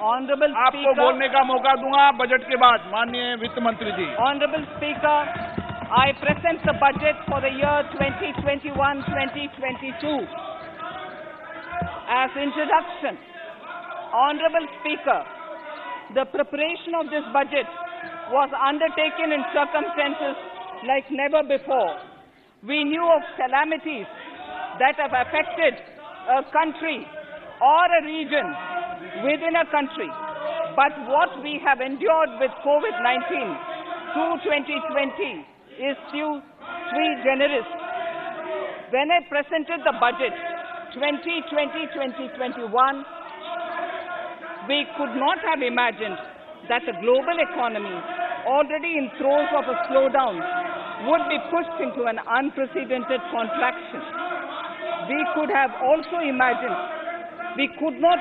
Honorable आपको Speaker, बोलने का मौका दूंगा बजट के बाद, माननीय वित्त मंत्री जी। Honorable Speaker, I present the budget for the year 2021-2022. As introduction, Honorable Speaker, the preparation of this budget was undertaken in circumstances like never before. We knew of calamities that have affected a country or a region within a country. But what we have endured with COVID-19 through 2020 is sui generis. When I presented the budget 2020-2021, we could not have imagined that the global economy, already in throes of a slowdown, would be pushed into an unprecedented contraction. We could not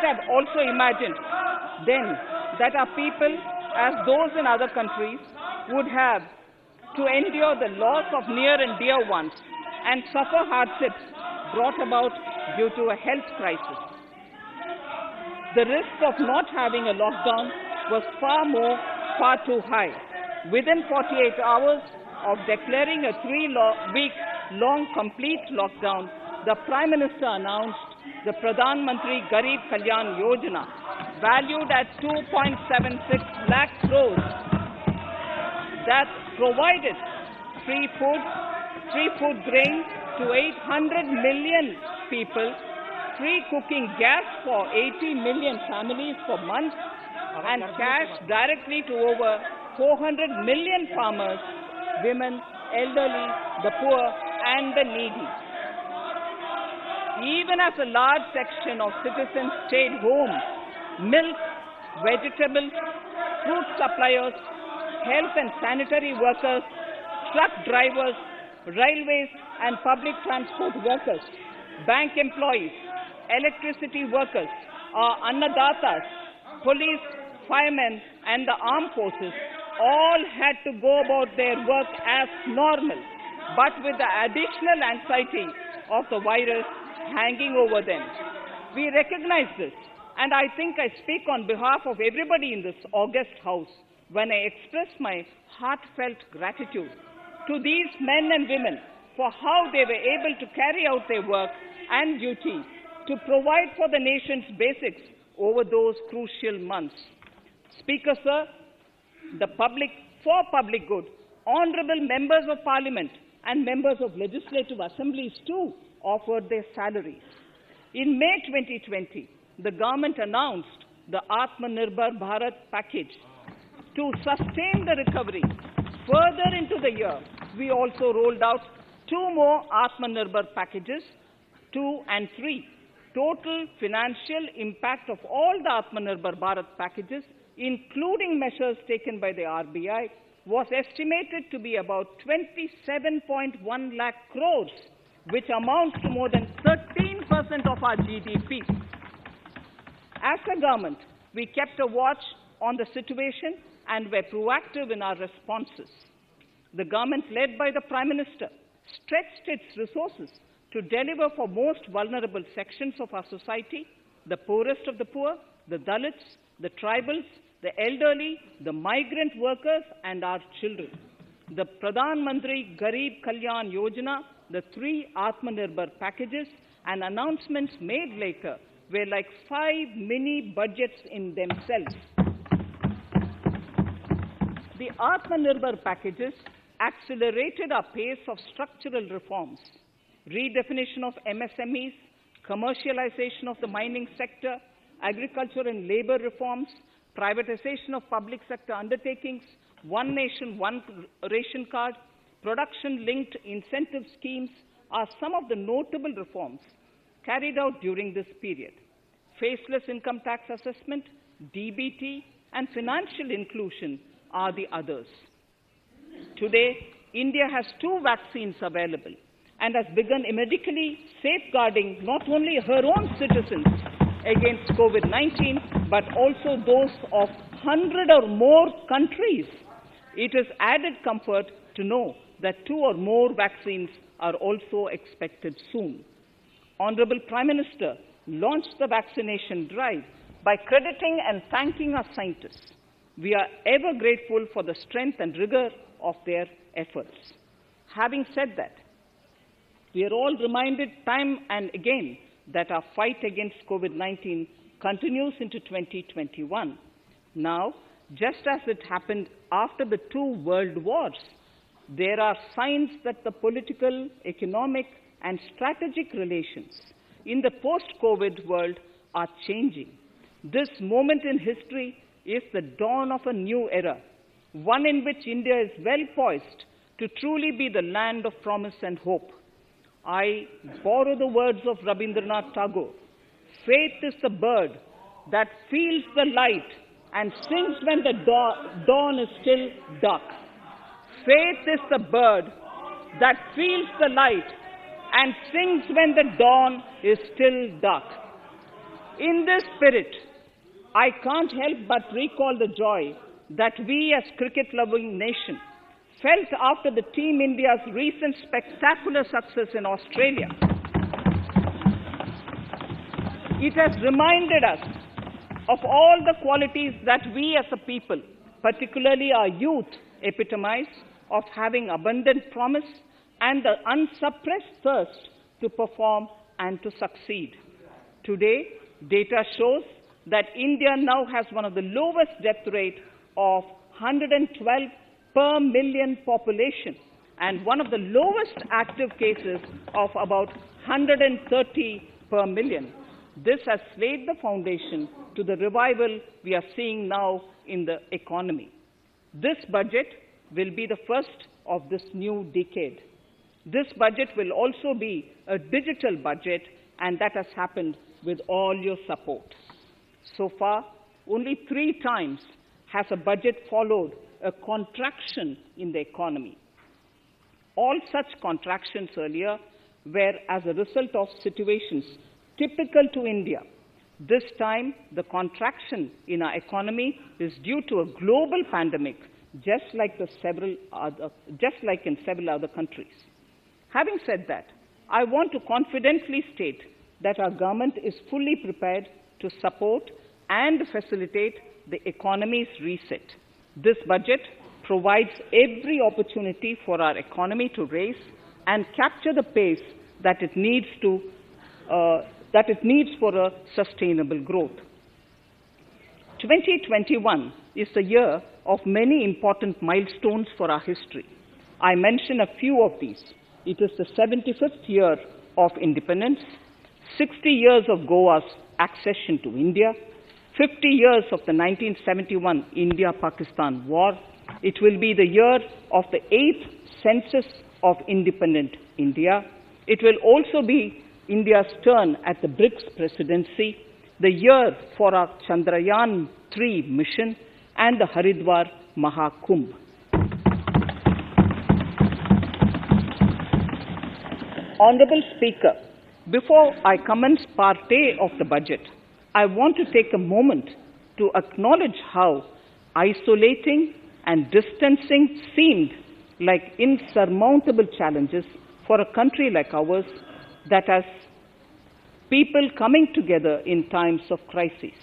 have also imagined then that our people, as those in other countries, would have to endure the loss of near and dear ones and suffer hardships brought about due to a health crisis. The risk of not having a lockdown was far too high. Within 48 hours of declaring a 3-week-long complete lockdown, the Prime Minister announced the Pradhan Mantri Garib Kalyan Yojana, valued at 2.76 lakh crores, that provided free food grain to 800 million people, free cooking gas for 80 million families for months, and cash directly to over 400 million farmers, women, elderly, the poor, and the needy. Even as a large section of citizens stayed home, milk, vegetables, fruit suppliers, health and sanitary workers, truck drivers, railways and public transport workers, bank employees, electricity workers, annadatas, police, firemen and the armed forces all had to go about their work as normal, but with the additional anxiety of the virus hanging over them. We recognize this, and I think I speak on behalf of everybody in this august house when I express my heartfelt gratitude to these men and women for how they were able to carry out their work and duty to provide for the nation's basics over those crucial months. Speaker, sir, for public good, honourable members of Parliament and members of legislative assemblies too offered their salaries. In May 2020, the government announced the Atmanirbhar Bharat package. To sustain the recovery further into the year, we also rolled out 2 more Atmanirbhar packages, 2 and 3. Total financial impact of all the Atmanirbhar Bharat packages, including measures taken by the RBI, was estimated to be about 27.1 lakh crores, which amounts to more than 13% of our GDP. As a government, we kept a watch on the situation and were proactive in our responses. The government, led by the Prime Minister, stretched its resources to deliver for most vulnerable sections of our society, the poorest of the poor, the Dalits, the tribals, the elderly, the migrant workers, and our children. The Pradhan Mantri Garib Kalyan Yojana, the 3 Atmanirbhar packages, and announcements made later were like 5 mini budgets in themselves. The Atmanirbhar packages accelerated our pace of structural reforms, redefinition of MSMEs, commercialization of the mining sector, agriculture and labor reforms, privatization of public sector undertakings, one nation, one ration card, production-linked incentive schemes are some of the notable reforms carried out during this period. Faceless income tax assessment, DBT, and financial inclusion are the others. Today, India has 2 vaccines available and has begun medically safeguarding not only her own citizens against COVID-19, but also those of 100 or more countries. It is added comfort to know that 2 or more vaccines are also expected soon. Honourable Prime Minister launched the vaccination drive by crediting and thanking our scientists. We are ever grateful for the strength and rigor of their efforts. Having said that, we are all reminded time and again that our fight against COVID-19 continues into 2021. Now, just as it happened after the two world wars, there are signs that the political, economic, and strategic relations in the post-COVID world are changing. This moment in history is the dawn of a new era, one in which India is well poised to truly be the land of promise and hope. I borrow the words of Rabindranath Tagore. Faith is the bird that feels the light and sings when the dawn is still dark. Faith is the bird that feels the light and sings when the dawn is still dark. In this spirit, I can't help but recall the joy that we as cricket-loving nation felt after the Team India's recent spectacular success in Australia. It has reminded us of all the qualities that we as a people, particularly our youth, epitomize of having abundant promise and the unsuppressed thirst to perform and to succeed. Today, data shows that India now has one of the lowest death rate of 112 per million population and one of the lowest active cases of about 130 per million. This has laid the foundation to the revival we are seeing now in the economy. This budget will be the first of this new decade. This budget will also be a digital budget, and that has happened with all your support. So far, only 3 times has a budget followed a contraction in the economy. All such contractions earlier were as a result of situations typical to India. This time, the contraction in our economy is due to a global pandemic, just like in several other countries. Having said that, I want to confidently state that our government is fully prepared to support and facilitate the economy's reset. This budget provides every opportunity for our economy to raise and capture the pace that it needs for a sustainable growth. 2021 is the year of many important milestones for our history. I mention a few of these. It is the 75th year of independence, 60 years of Goa's accession to India, 50 years of the 1971 India-Pakistan War. It will be the year of the 8th census of independent India. It will also be India's turn at the BRICS presidency, the year for our Chandrayaan-3 mission, and the Haridwar Mahakumbh. Honorable Speaker, before I commence Part A of the budget, I want to take a moment to acknowledge how isolating and distancing seemed like insurmountable challenges for a country like ours that has people coming together in times of crisis.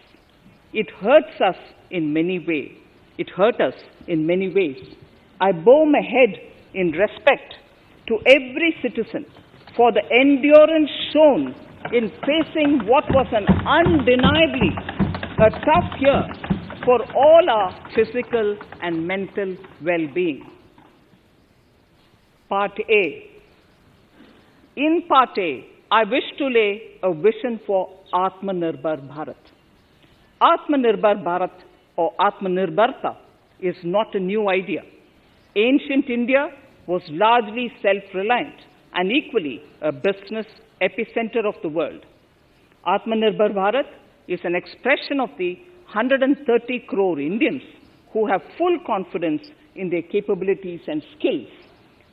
It hurts us in many ways. I bow my head in respect to every citizen for the endurance shown in facing what was an undeniably a tough year for all our physical and mental well-being. Part A. In Part A, I wish to lay a vision for Atmanirbhar Bharat. Atmanirbhar Bharat or Atmanirbharta is not a new idea. Ancient India was largely self-reliant and equally a business epicenter of the world. Atmanirbhar Bharat is an expression of the 130 crore Indians who have full confidence in their capabilities and skills.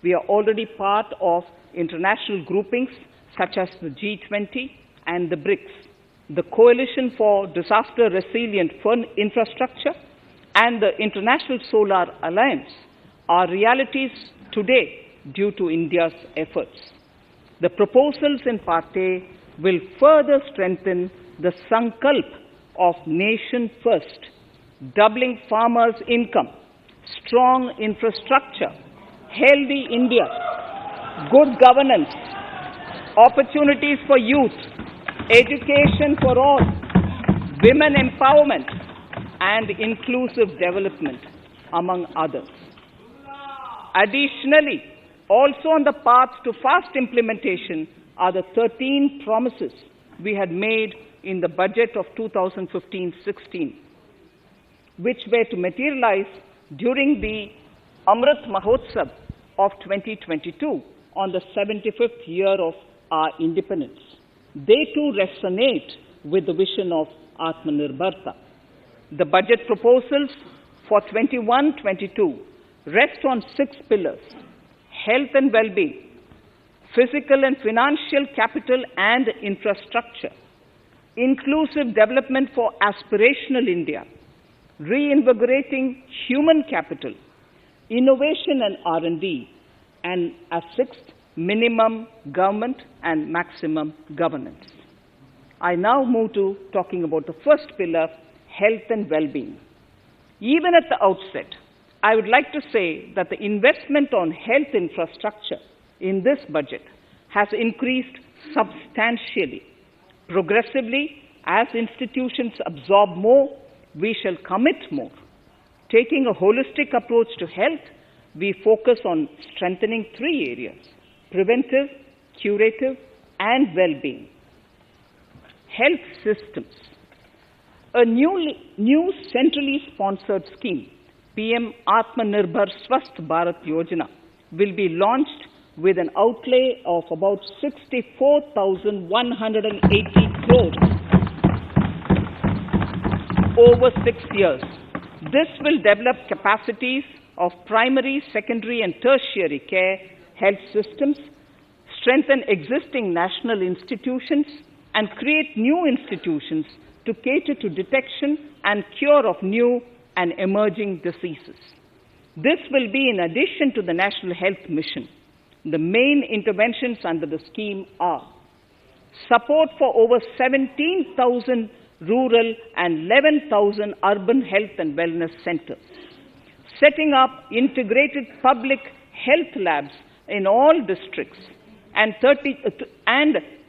We are already part of international groupings such as the G20 and the BRICS, the Coalition for Disaster Resilient Infrastructure, and the International Solar Alliance are realities today due to India's efforts. The proposals in Part A will further strengthen the sankalp of nation first, doubling farmers' income, strong infrastructure, healthy India, good governance, opportunities for youth, education for all, women empowerment, and inclusive development, among others. Additionally, also on the path to fast implementation are the 13 promises we had made in the budget of 2015-16, which were to materialize during the Amrit Mahotsav of 2022 on the 75th year of our independence. They too resonate with the vision of Atmanirbhar Bharat. The budget proposals for 21-22 rest on 6 pillars: health and well-being, physical and financial capital and infrastructure, inclusive development for aspirational India, reinvigorating human capital, innovation and R&D, and a 6th, minimum government and maximum governance. I now move to talking about the first pillar, health and well-being. Even at the outset, I would like to say that the investment on health infrastructure in this budget has increased substantially. Progressively, as institutions absorb more, we shall commit more. Taking a holistic approach to health, we focus on strengthening 3 areas: preventive, curative, and well-being. Health systems. A new centrally sponsored scheme, PM Atmanirbhar Bharat Yojana, will be launched with an outlay of about 64,180 crores over 6 years. This will develop capacities of primary, secondary, and tertiary care health systems, strengthen existing national institutions, and create new institutions to cater to detection and cure of new and emerging diseases. This will be in addition to the National Health Mission. The main interventions under the scheme are support for over 17,000 rural and 11,000 urban health and wellness centers, setting up integrated public health labs in all districts, and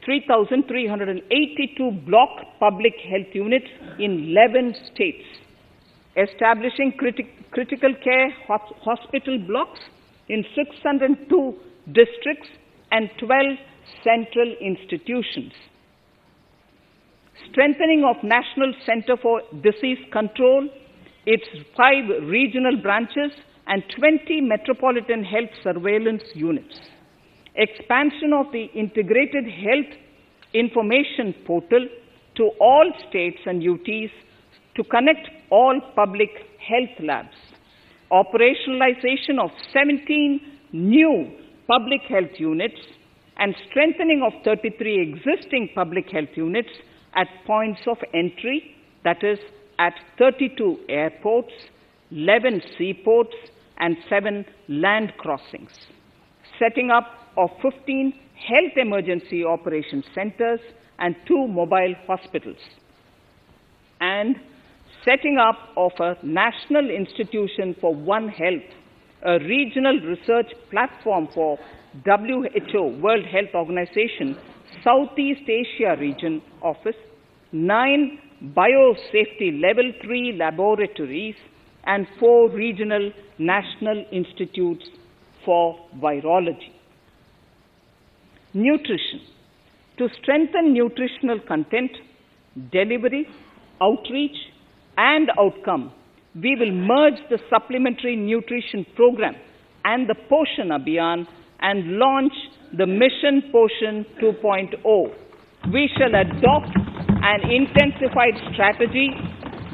3,382 block public health units in 11 states, establishing critical care hospital blocks in 602 districts and 12 central institutions, strengthening of National Center for Disease Control, its 5 regional branches and 20 metropolitan health surveillance units, expansion of the integrated health information portal to all states and UTs to connect all public health labs, operationalization of 17 new public health units, and strengthening of 33 existing public health units at points of entry, that is, at 32 airports, 11 seaports, and 7 land crossings, setting up of 15 health emergency operation centers and 2 mobile hospitals, and setting up of a National Institution for One Health, a regional research platform for WHO, World Health Organization, Southeast Asia Region Office, 9 biosafety level 3 laboratories, and 4 regional national institutes for virology. Nutrition. To strengthen nutritional content, delivery, outreach, and outcome, we will merge the supplementary nutrition program and the Poshan Abhiyan and launch the Mission Poshan 2.0. We shall adopt an intensified strategy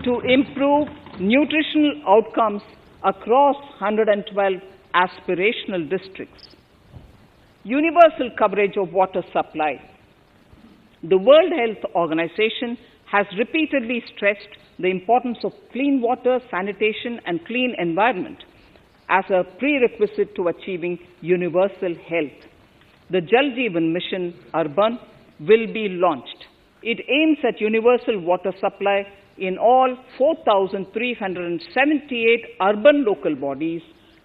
to improve nutritional outcomes across 112 aspirational districts. Universal coverage of water supply. The World Health Organization has repeatedly stressed the importance of clean water, sanitation, and clean environment as a prerequisite to achieving universal health. The Jal Jeevan Mission Urban will be launched. It aims at universal water supply in all 4,378 urban local bodies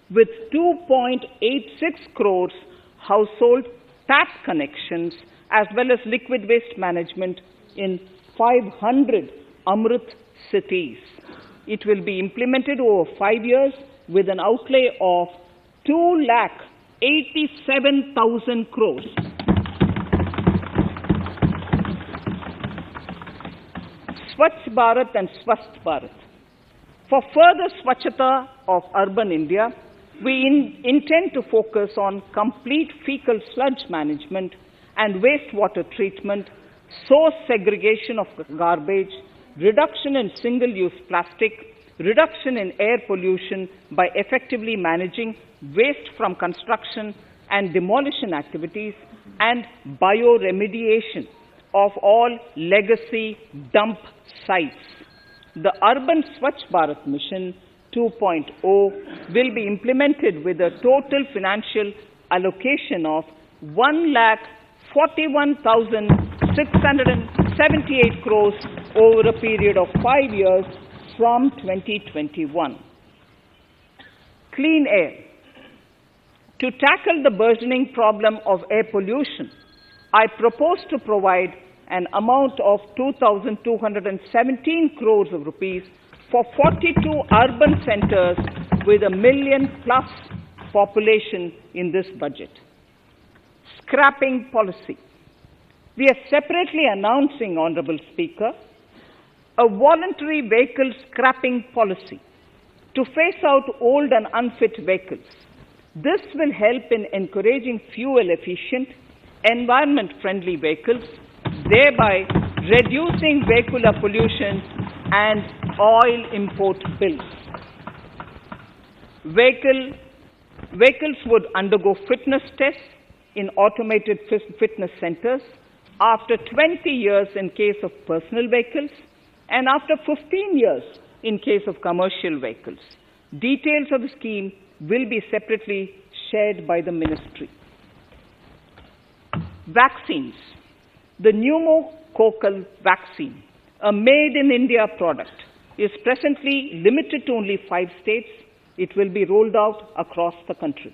with 2.86 crores household tap connections, as well as liquid waste management in 500 Amrit cities. It will be implemented over 5 years with an outlay of 2,87,000 crores. Swachh Bharat and Swasth Bharat. For further Swachhata of urban India, we intend to focus on complete fecal sludge management and wastewater treatment, source segregation of garbage, reduction in single-use plastic, reduction in air pollution by effectively managing waste from construction and demolition activities, and bioremediation of all legacy dump sites. The Urban Swachh Bharat Mission 2.0 will be implemented with a total financial allocation of 1,41,678 crores over a period of 5 years from 2021. Clean air. To tackle the burgeoning problem of air pollution, I propose to provide an amount of 2,217 crores of rupees for 42 urban centers with a million-plus population in this budget. Scrapping policy. We are separately announcing, Honorable Speaker, a voluntary vehicle scrapping policy to phase out old and unfit vehicles. This will help in encouraging fuel-efficient, environment-friendly vehicles, thereby reducing vehicular pollution and oil import bills. Vehicles would undergo fitness tests in automated fitness centers after 20 years in case of personal vehicles and after 15 years in case of commercial vehicles. Details of the scheme will be separately shared by the ministry. Vaccines. The pneumococcal vaccine, a made-in-India product, is presently limited to only 5 states. It will be rolled out across the country.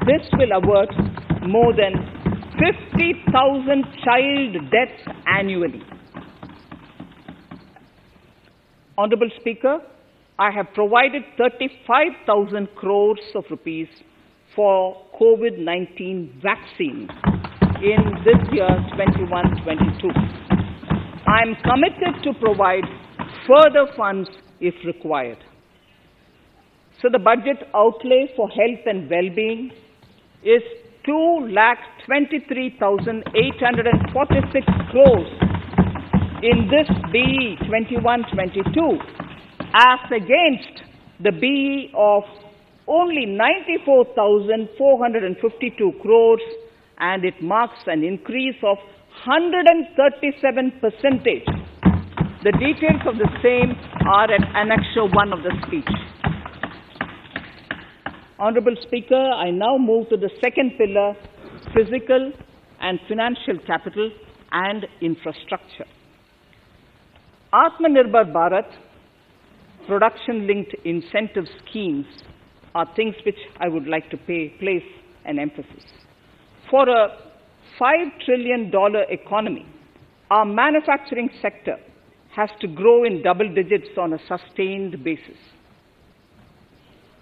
This will avert more than 50,000 child deaths annually. Honorable Speaker, I have provided 35,000 crores of rupees for COVID-19 vaccines in this year 21-22. I am committed to provide further funds if required. So the budget outlay for health and well-being is 2,23,846 crores in this BE 21-22 as against the BE of only 94,452 crores, and it marks an increase of 137%. The details of the same are at Annexure 1 of the speech. Honorable Speaker, I now move to the second pillar, physical and financial capital and infrastructure. Atmanirbhar Bharat, production-linked incentive schemes are things which I would like to place an emphasis. For a $5 trillion economy, our manufacturing sector has to grow in double digits on a sustained basis.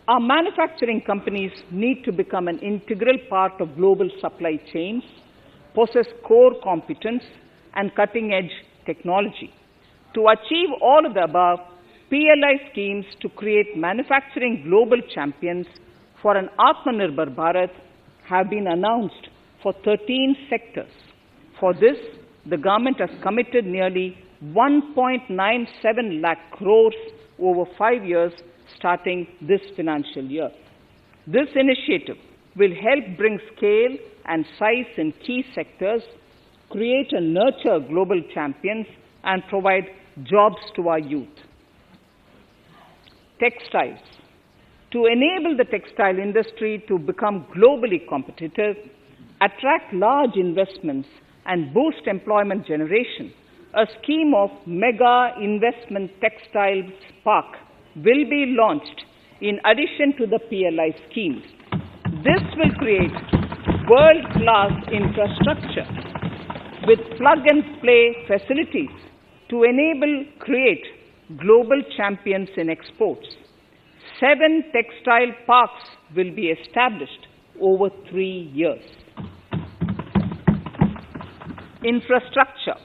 Our manufacturing companies need to become an integral part of global supply chains, possess core competence and cutting-edge technology. To achieve all of the above, PLI schemes to create manufacturing global champions for an Atmanirbhar Bharat have been announced for 13 sectors. For this, the government has committed nearly 1.97 lakh crores over 5 years starting this financial year. This initiative will help bring scale and size in key sectors, create and nurture global champions, and provide jobs to our youth. Textiles. To enable the textile industry to become globally competitive, attract large investments, and boost employment generation, a scheme of mega investment textiles park will be launched in addition to the PLI schemes. This will create world-class infrastructure with plug-and-play facilities to create global champions in exports. 7 textile parks will be established over 3 years. Infrastructure.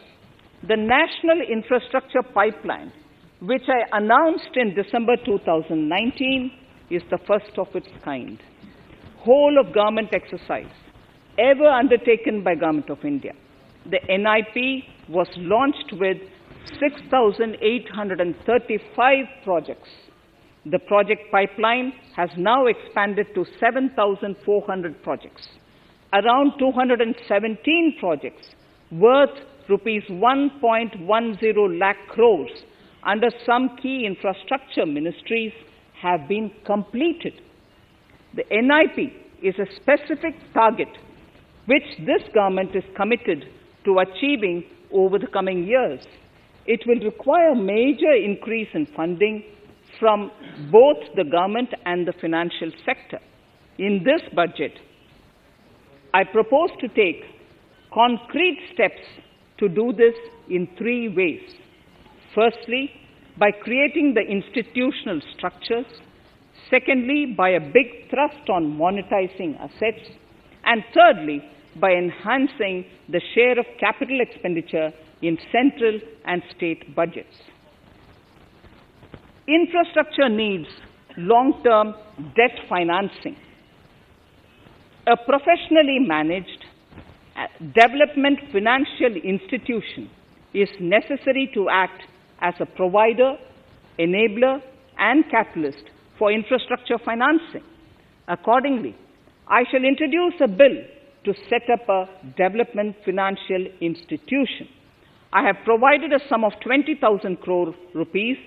The National Infrastructure Pipeline, which I announced in December 2019, is the first of its kind. Whole of government exercise ever undertaken by Government of India. The NIP was launched with 6,835 projects. The project pipeline has now expanded to 7,400 projects. Around 217 projects worth rupees 1.10 lakh crores under some key infrastructure ministries have been completed. The NIP is a specific target which this government is committed to achieving over the coming years. It will require major increase in funding from both the government and the financial sector. In this budget, I propose to take concrete steps to do this in 3 ways. Firstly, by creating the institutional structures. Secondly, by a big thrust on monetizing assets. And thirdly, by enhancing the share of capital expenditure in central and state budgets. Infrastructure needs long-term debt financing. A professionally managed development financial institution is necessary to act as a provider, enabler, and catalyst for infrastructure financing. Accordingly, I shall introduce a bill to set up a development financial institution. I have provided a sum of 20,000 crore rupees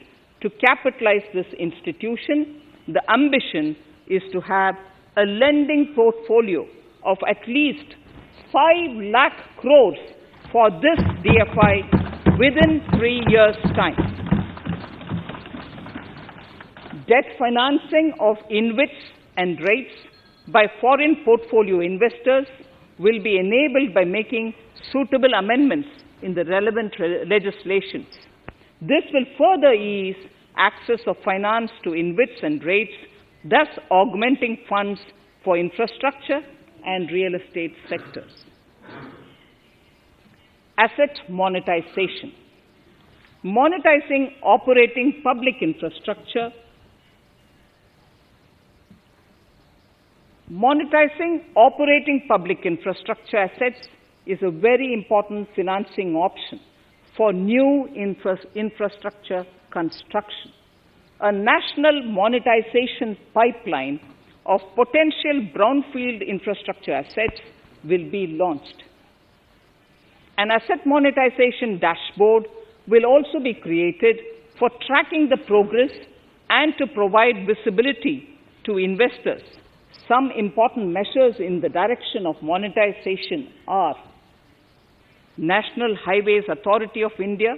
to capitalize this institution. The ambition is to have a lending portfolio of at least 5 lakh crores for this DFI within 3 years' time. Debt financing of InvITs and rates by foreign portfolio investors will be enabled by making suitable amendments in the relevant legislations. This will further ease access of finance to InvITs and rates, thus augmenting funds for infrastructure and real estate sectors. Asset monetization. Monetizing operating public infrastructure. Monetizing operating public infrastructure assets is a very important financing option for new infrastructure construction. A national monetization pipeline of potential brownfield infrastructure assets will be launched. An asset monetization dashboard will also be created for tracking the progress and to provide visibility to investors. Some important measures in the direction of monetization are National Highways Authority of India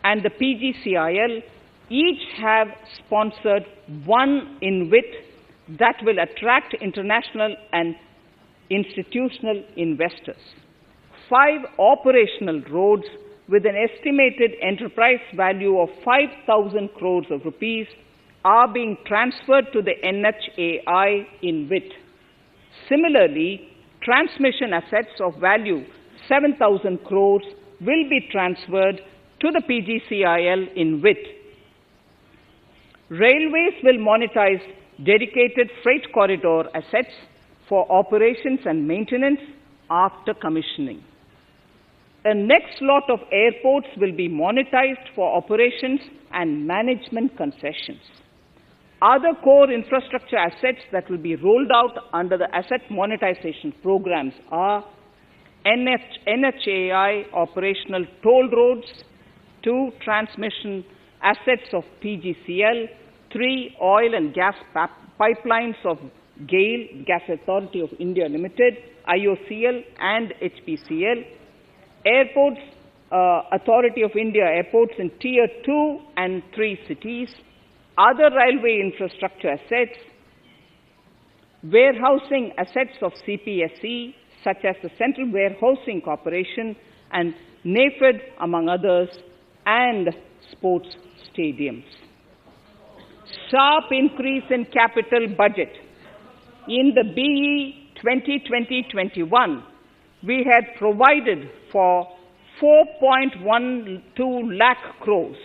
and the PGCIL each have sponsored one InvIT that will attract international and institutional investors. 5 operational roads with an estimated enterprise value of 5,000 crores of rupees are being transferred to the NHAI InvIT. Similarly, transmission assets of value 7,000 crores will be transferred to the PGCIL InvIT. Railways will monetize dedicated freight corridor assets for operations and maintenance after commissioning. A next lot of airports will be monetized for operations and management concessions. Other core infrastructure assets that will be rolled out under the asset monetization programs are NHAI operational toll roads, 2 transmission assets of PGCL, 3 oil and gas pipelines of GAIL, Gas Authority of India Limited, IOCL and HPCL, airports Authority of India airports in Tier 2 and 3 cities, other railway infrastructure assets, warehousing assets of CPSE, such as the Central Warehousing Corporation and NAFED, among others, and sports stadiums. Sharp increase in capital budget. In the BE 2020-21, we had provided for 4.12 lakh crores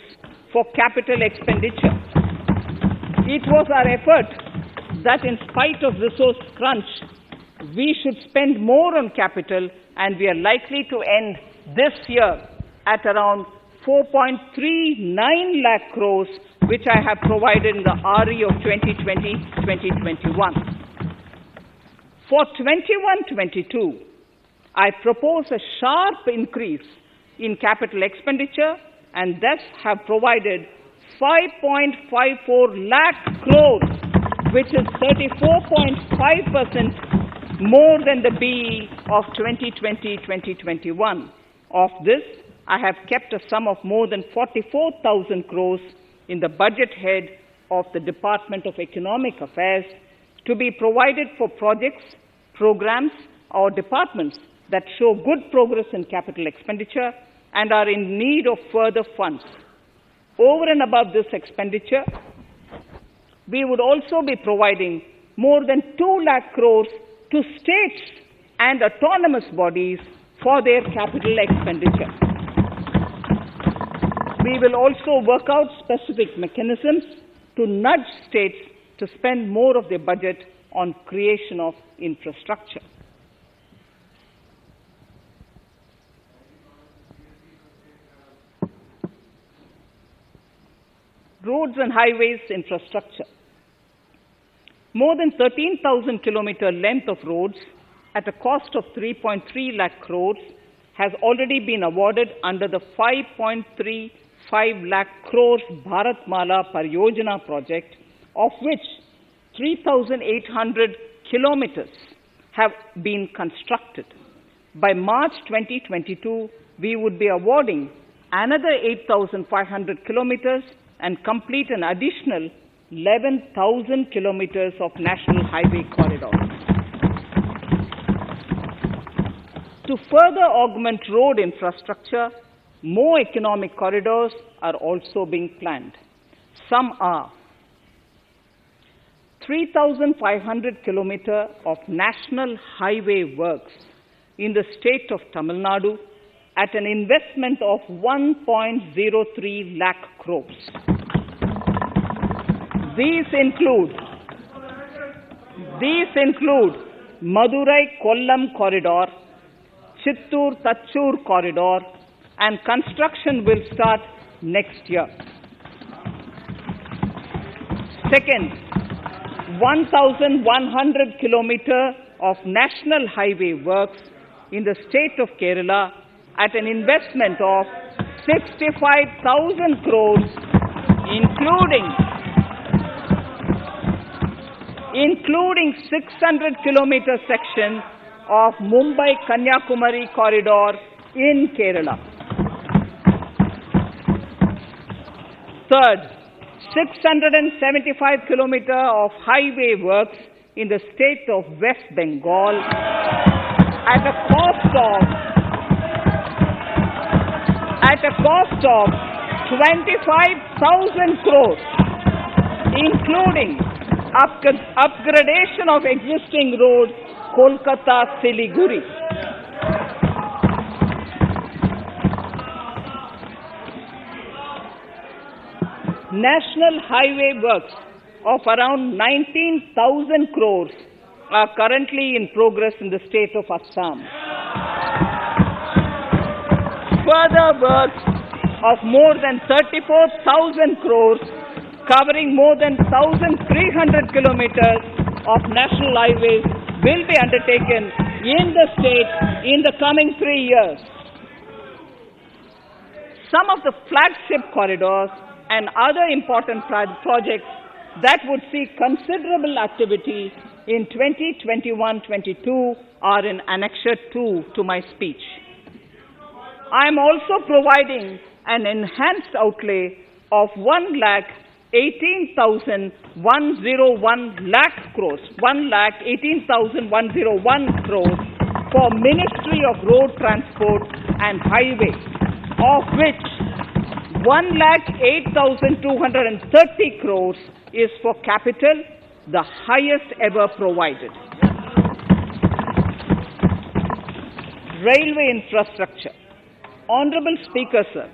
for capital expenditure. It was our effort that in spite of resource crunch, we should spend more on capital, and we are likely to end this year at around 4.39 lakh crores, which I have provided in the RE of 2020-2021. For 21-22, I propose a sharp increase in capital expenditure and thus have provided 5.54 lakh crores, which is 34.5% more than the BE of 2020-2021. Of this, I have kept a sum of more than 44,000 crores in the budget head of the Department of Economic Affairs to be provided for projects, programs, or departments that show good progress in capital expenditure and are in need of further funds. Over and above this expenditure, we would also be providing more than 2 lakh crores to states and autonomous bodies for their capital expenditure. We will also work out specific mechanisms to nudge states to spend more of their budget on creation of infrastructure. Roads and highways infrastructure. More than 13,000 kilometer length of roads at a cost of 3.3 lakh crores has already been awarded under the 5.35 lakh crores Bharatmala Pariyojana project, of which 3,800 kilometers have been constructed. By March 2022, we would be awarding another 8,500 kilometers and complete an additional 11,000 kilometers of national highway corridors. To further augment road infrastructure, more economic corridors are also being planned. Some are 3,500 kilometers of national highway works in the state of Tamil Nadu at an investment of 1.03 lakh crores. These include Madurai-Kollam corridor, Chittoor-Tachur corridor, and construction will start next year. Second, 1,100 kilometers of national highway works in the state of Kerala at an investment of 65,000 crores, including 600 kilometer section of Mumbai-Kanyakumari corridor in Kerala. Third, 675 kilometer of highway works in the state of West Bengal at a cost of 25,000 crores, including upgradation of existing road Kolkata-Siliguri. National highway works of around 19,000 crores are currently in progress in the state of Assam. Further works of more than 34,000 crores covering more than 1,300 kilometers of national highways will be undertaken in the state in the coming 3 years. Some of the flagship corridors and other important projects that would see considerable activity in 2021-22 are in Annexure 2 to my speech. I am also providing an enhanced outlay of 1,18,101 lakh crores, 1,18,101 crores for Ministry of Road Transport and Highways, of which 1,08,230 crores is for capital, the highest ever provided. Railway infrastructure. Honorable Speaker, sir,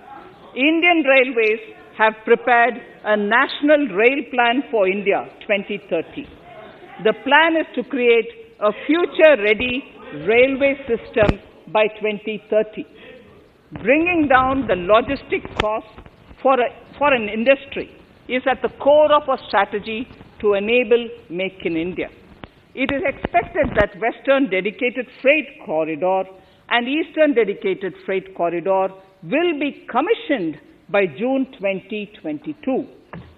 Indian Railways have prepared a National Rail Plan for India 2030. The plan is to create a future-ready railway system by 2030. Bringing down the logistic costs for an industry is at the core of our strategy to enable Make in India. It is expected that Western Dedicated Freight Corridor and Eastern Dedicated Freight Corridor will be commissioned by June 2022.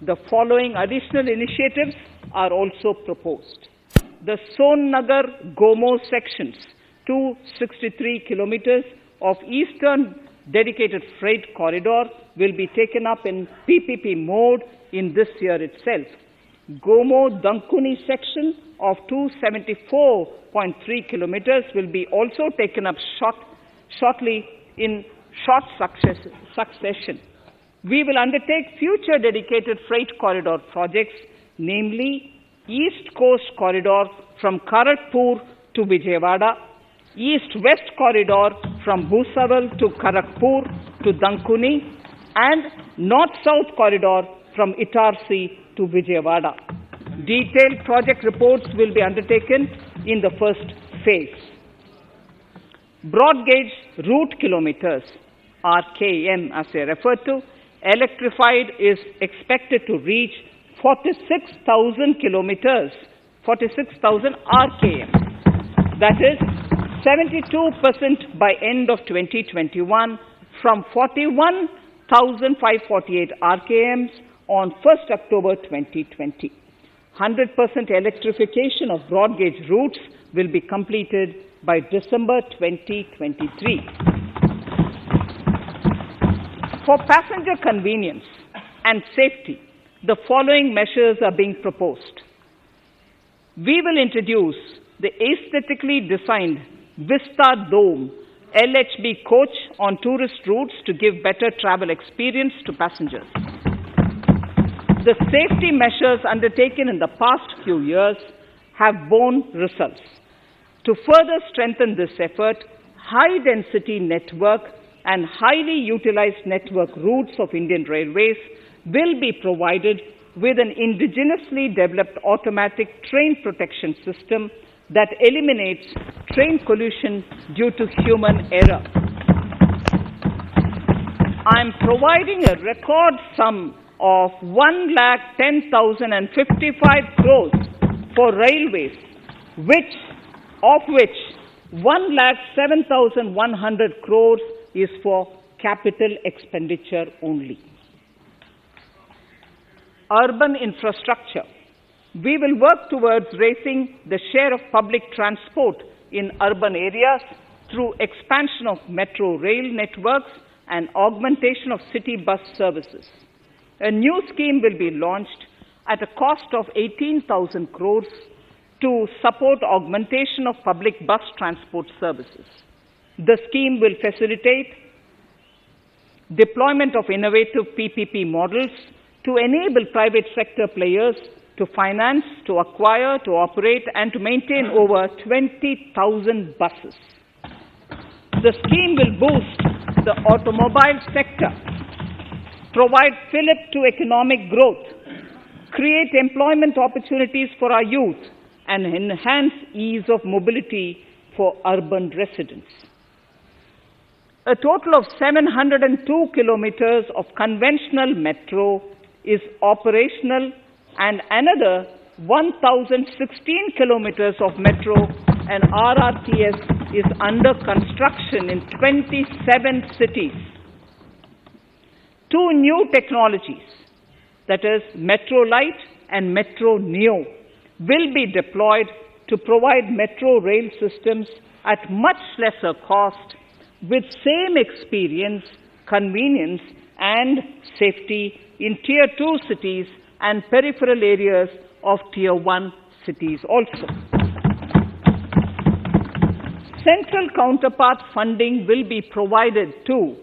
The following additional initiatives are also proposed. The Sonnagar-Gomo sections, 263 kilometers of Eastern Dedicated Freight Corridor, will be taken up in PPP mode in this year itself. Gomo-Dankuni section of 274.3 kilometers will be also taken up shortly in short succession. We will undertake future dedicated freight corridor projects, namely East Coast Corridor from Kharagpur to Vijayawada, East-West Corridor from Bhusaval to Kharagpur to Dankuni, and North-South Corridor from Itarsi to Vijayawada. Detailed project reports will be undertaken in the first phase. Broad gauge route kilometers, RKM as I referred to, electrified is expected to reach 46,000 kilometers, 46,000 RKM. That is 72% by end of 2021 from 41,548 RKMs on 1st October 2020. 100% electrification of broad gauge routes will be completed by December 2023. For passenger convenience and safety, the following measures are being proposed. We will introduce the aesthetically designed Vista Dome LHB coach on tourist routes to give better travel experience to passengers. The safety measures undertaken in the past few years have borne results. To further strengthen this effort, high-density network and highly utilized network routes of Indian Railways will be provided with an indigenously developed automatic train protection system that eliminates train collision due to human error. I am providing a record sum of 1,10,055 crores for railways, of which 1,07,100 crores is for capital expenditure only. Urban infrastructure. We will work towards raising the share of public transport in urban areas through expansion of metro rail networks and augmentation of city bus services. A new scheme will be launched at a cost of 18,000 crores to support augmentation of public bus transport services. The scheme will facilitate deployment of innovative PPP models to enable private sector players to finance, to acquire, to operate, and to maintain over 20,000 buses. The scheme will boost the automobile sector, provide fillip to economic growth, create employment opportunities for our youth, and enhance ease of mobility for urban residents. A total of 702 kilometers of conventional metro is operational, and another 1,016 kilometers of metro and RRTS is under construction in 27 cities. Two new technologies, that is Metro Light and Metro Neo, will be deployed to provide metro rail systems at much lesser cost, with same experience, convenience and safety in Tier 2 cities and peripheral areas of Tier 1 cities also. Central counterpart funding will be provided to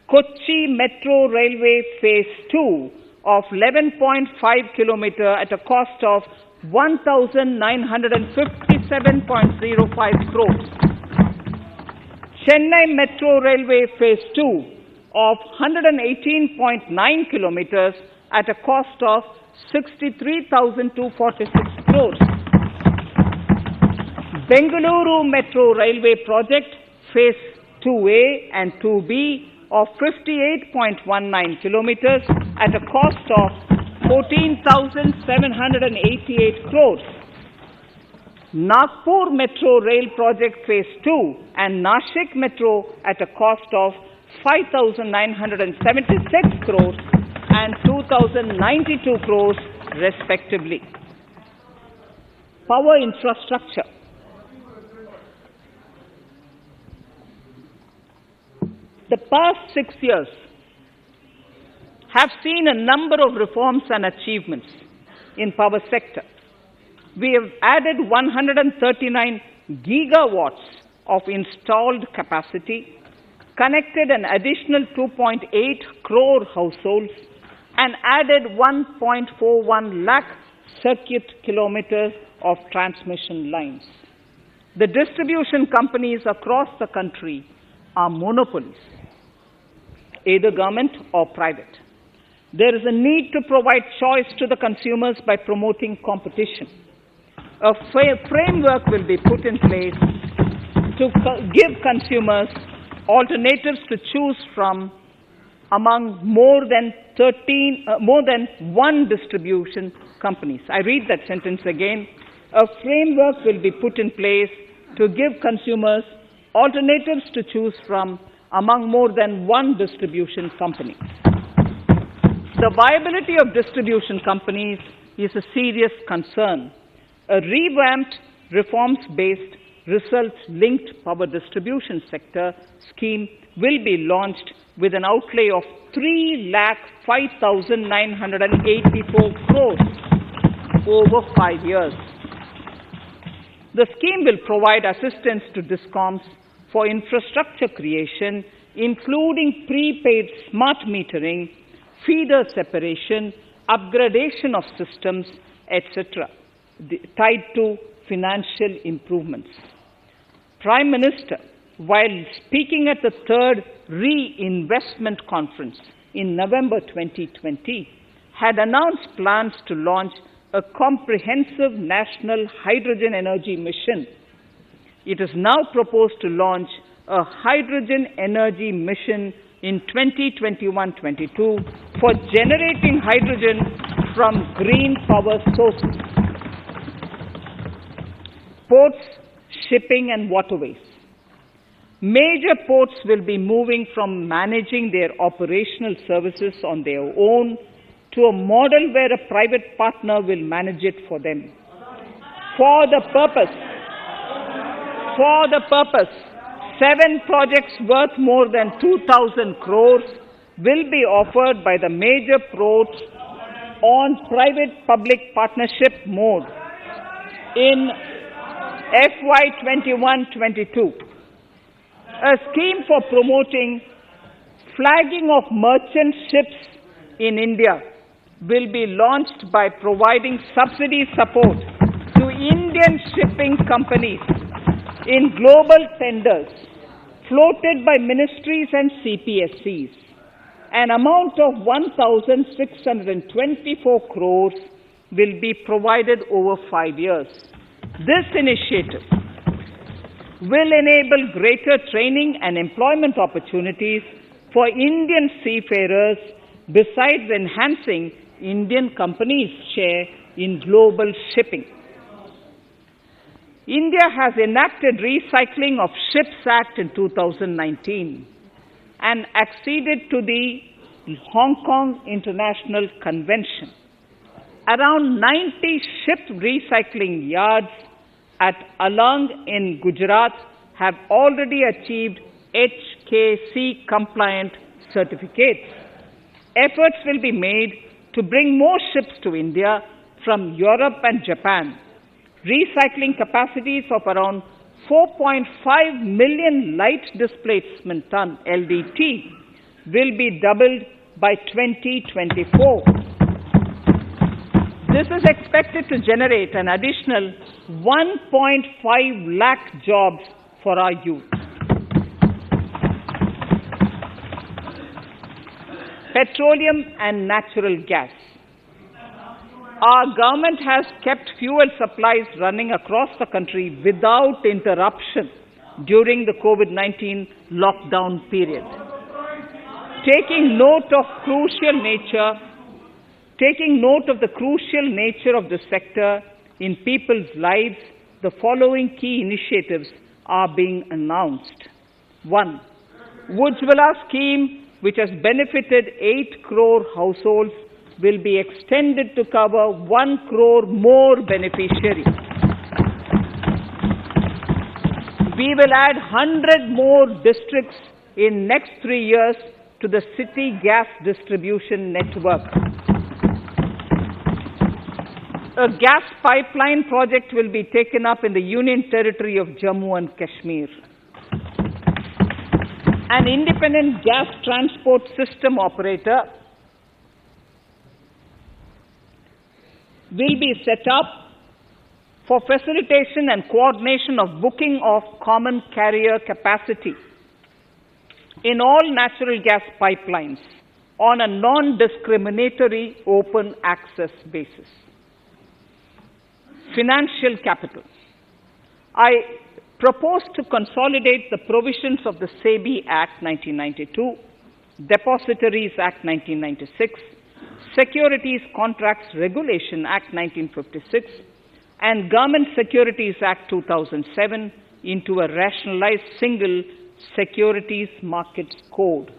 Kochi Metro Railway Phase 2 of 11.5 km at a cost of 1,957.05 crores. Chennai Metro Railway Phase 2 of 118.9 kilometers at a cost of 63,246 crores. Bengaluru Metro Railway Project Phase 2A and 2B of 58.19 kilometers at a cost of 14,788 crores. Nagpur Metro Rail Project Phase 2 and Nashik Metro at a cost of 5,976 crores and 2,092 crores respectively. Power infrastructure. The past 6 years have seen a number of reforms and achievements in power sector. We have added 139 gigawatts of installed capacity, connected an additional 2.8 crore households, and added 1.41 lakh circuit kilometers of transmission lines. The distribution companies across the country are monopolies, either government or private. There is a need to provide choice to the consumers by promoting competition. A framework will be put in place to give consumers alternatives to choose from among more than one distribution companies. I read that sentence again. A framework will be put in place to give consumers alternatives to choose from among more than one distribution company. The viability of distribution companies is a serious concern. A revamped, reforms-based, results-linked power distribution sector scheme will be launched with an outlay of 3,05,984 crores over 5 years. The scheme will provide assistance to DISCOMs for infrastructure creation, including prepaid smart metering, feeder separation, upgradation of systems, etc., tied to financial improvements. Prime Minister, while speaking at the third Reinvestment Conference in November 2020, had announced plans to launch a comprehensive national hydrogen energy mission. It is now proposed to launch a hydrogen energy mission in 2021-22 for generating hydrogen from green power sources. Ports, shipping and waterways. Major ports will be moving from managing their operational services on their own to a model where a private partner will manage it for them. For the purpose, 7 projects worth more than 2,000 crores will be offered by the major ports on private-public partnership mode in FY 21-22. A scheme for promoting flagging of merchant ships in India will be launched by providing subsidy support to Indian shipping companies in global tenders floated by ministries and CPSCs. An amount of 1,624 crores will be provided over 5 years. This initiative will enable greater training and employment opportunities for Indian seafarers, besides enhancing Indian companies' share in global shipping. India has enacted Recycling of Ships Act in 2019 and acceded to the Hong Kong International Convention. Around 90 ship recycling yards at Alang in Gujarat have already achieved HKC compliant certificates. Efforts will be made to bring more ships to India from Europe and Japan. Recycling capacities of around 4.5 million light displacement ton LDT will be doubled by 2024. This is expected to generate an additional 1.5 lakh jobs for our youth. Petroleum and natural gas. Our government has kept fuel supplies running across the country without interruption during the COVID-19 lockdown period. Taking note of the crucial nature of the sector in people's lives, the following key initiatives are being announced. 1. Ujjwala scheme, which has benefited 8 crore households, will be extended to cover 1 crore more beneficiaries. We will add 100 more districts in next 3 years to the city gas distribution network. A gas pipeline project will be taken up in the Union Territory of Jammu and Kashmir. An independent gas transport system operator will be set up for facilitation and coordination of booking of common carrier capacity in all natural gas pipelines on a non-discriminatory open access basis. Financial capital. I propose to consolidate the provisions of the SEBI Act 1992, Depositories Act 1996, Securities Contracts Regulation Act 1956, and Government Securities Act 2007 into a rationalized single securities markets code.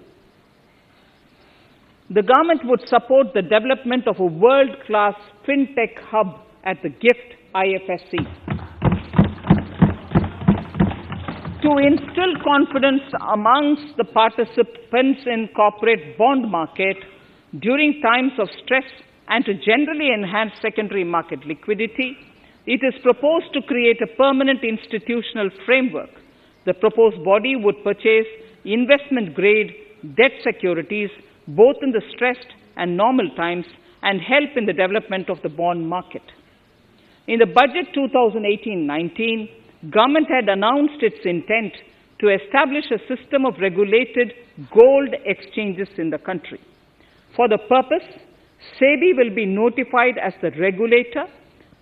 The government would support the development of a world-class fintech hub at the GIFT Ifsc. To instill confidence amongst the participants in corporate bond market during times of stress and to generally enhance secondary market liquidity, it is proposed to create a permanent institutional framework. The proposed body would purchase investment-grade debt securities both in the stressed and normal times and help in the development of the bond market. In the budget 2018-19, government had announced its intent to establish a system of regulated gold exchanges in the country. For the purpose, SEBI will be notified as the regulator,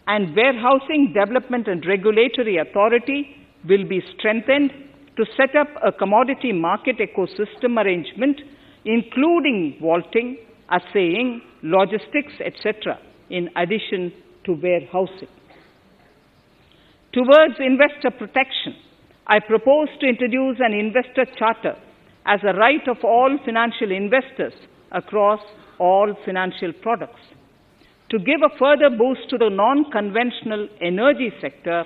and Warehousing Development and Regulatory Authority will be strengthened to set up a commodity market ecosystem arrangement, including vaulting, assaying, logistics, etc., in addition to warehousing. Towards investor protection, I propose to introduce an investor charter as a right of all financial investors across all financial products. To give a further boost to the non-conventional energy sector,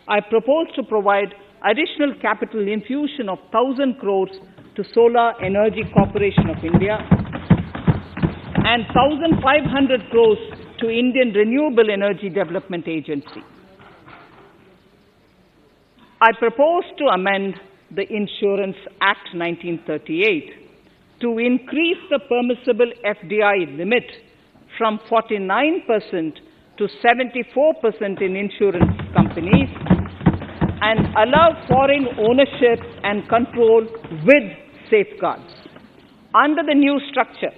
I propose to provide additional capital infusion of 1,000 crores to Solar Energy Corporation of India and 1,500 crores to Indian Renewable Energy Development Agency. I propose to amend the Insurance Act 1938 to increase the permissible FDI limit from 49% to 74% in insurance companies and allow foreign ownership and control with safeguards. Under the new structure,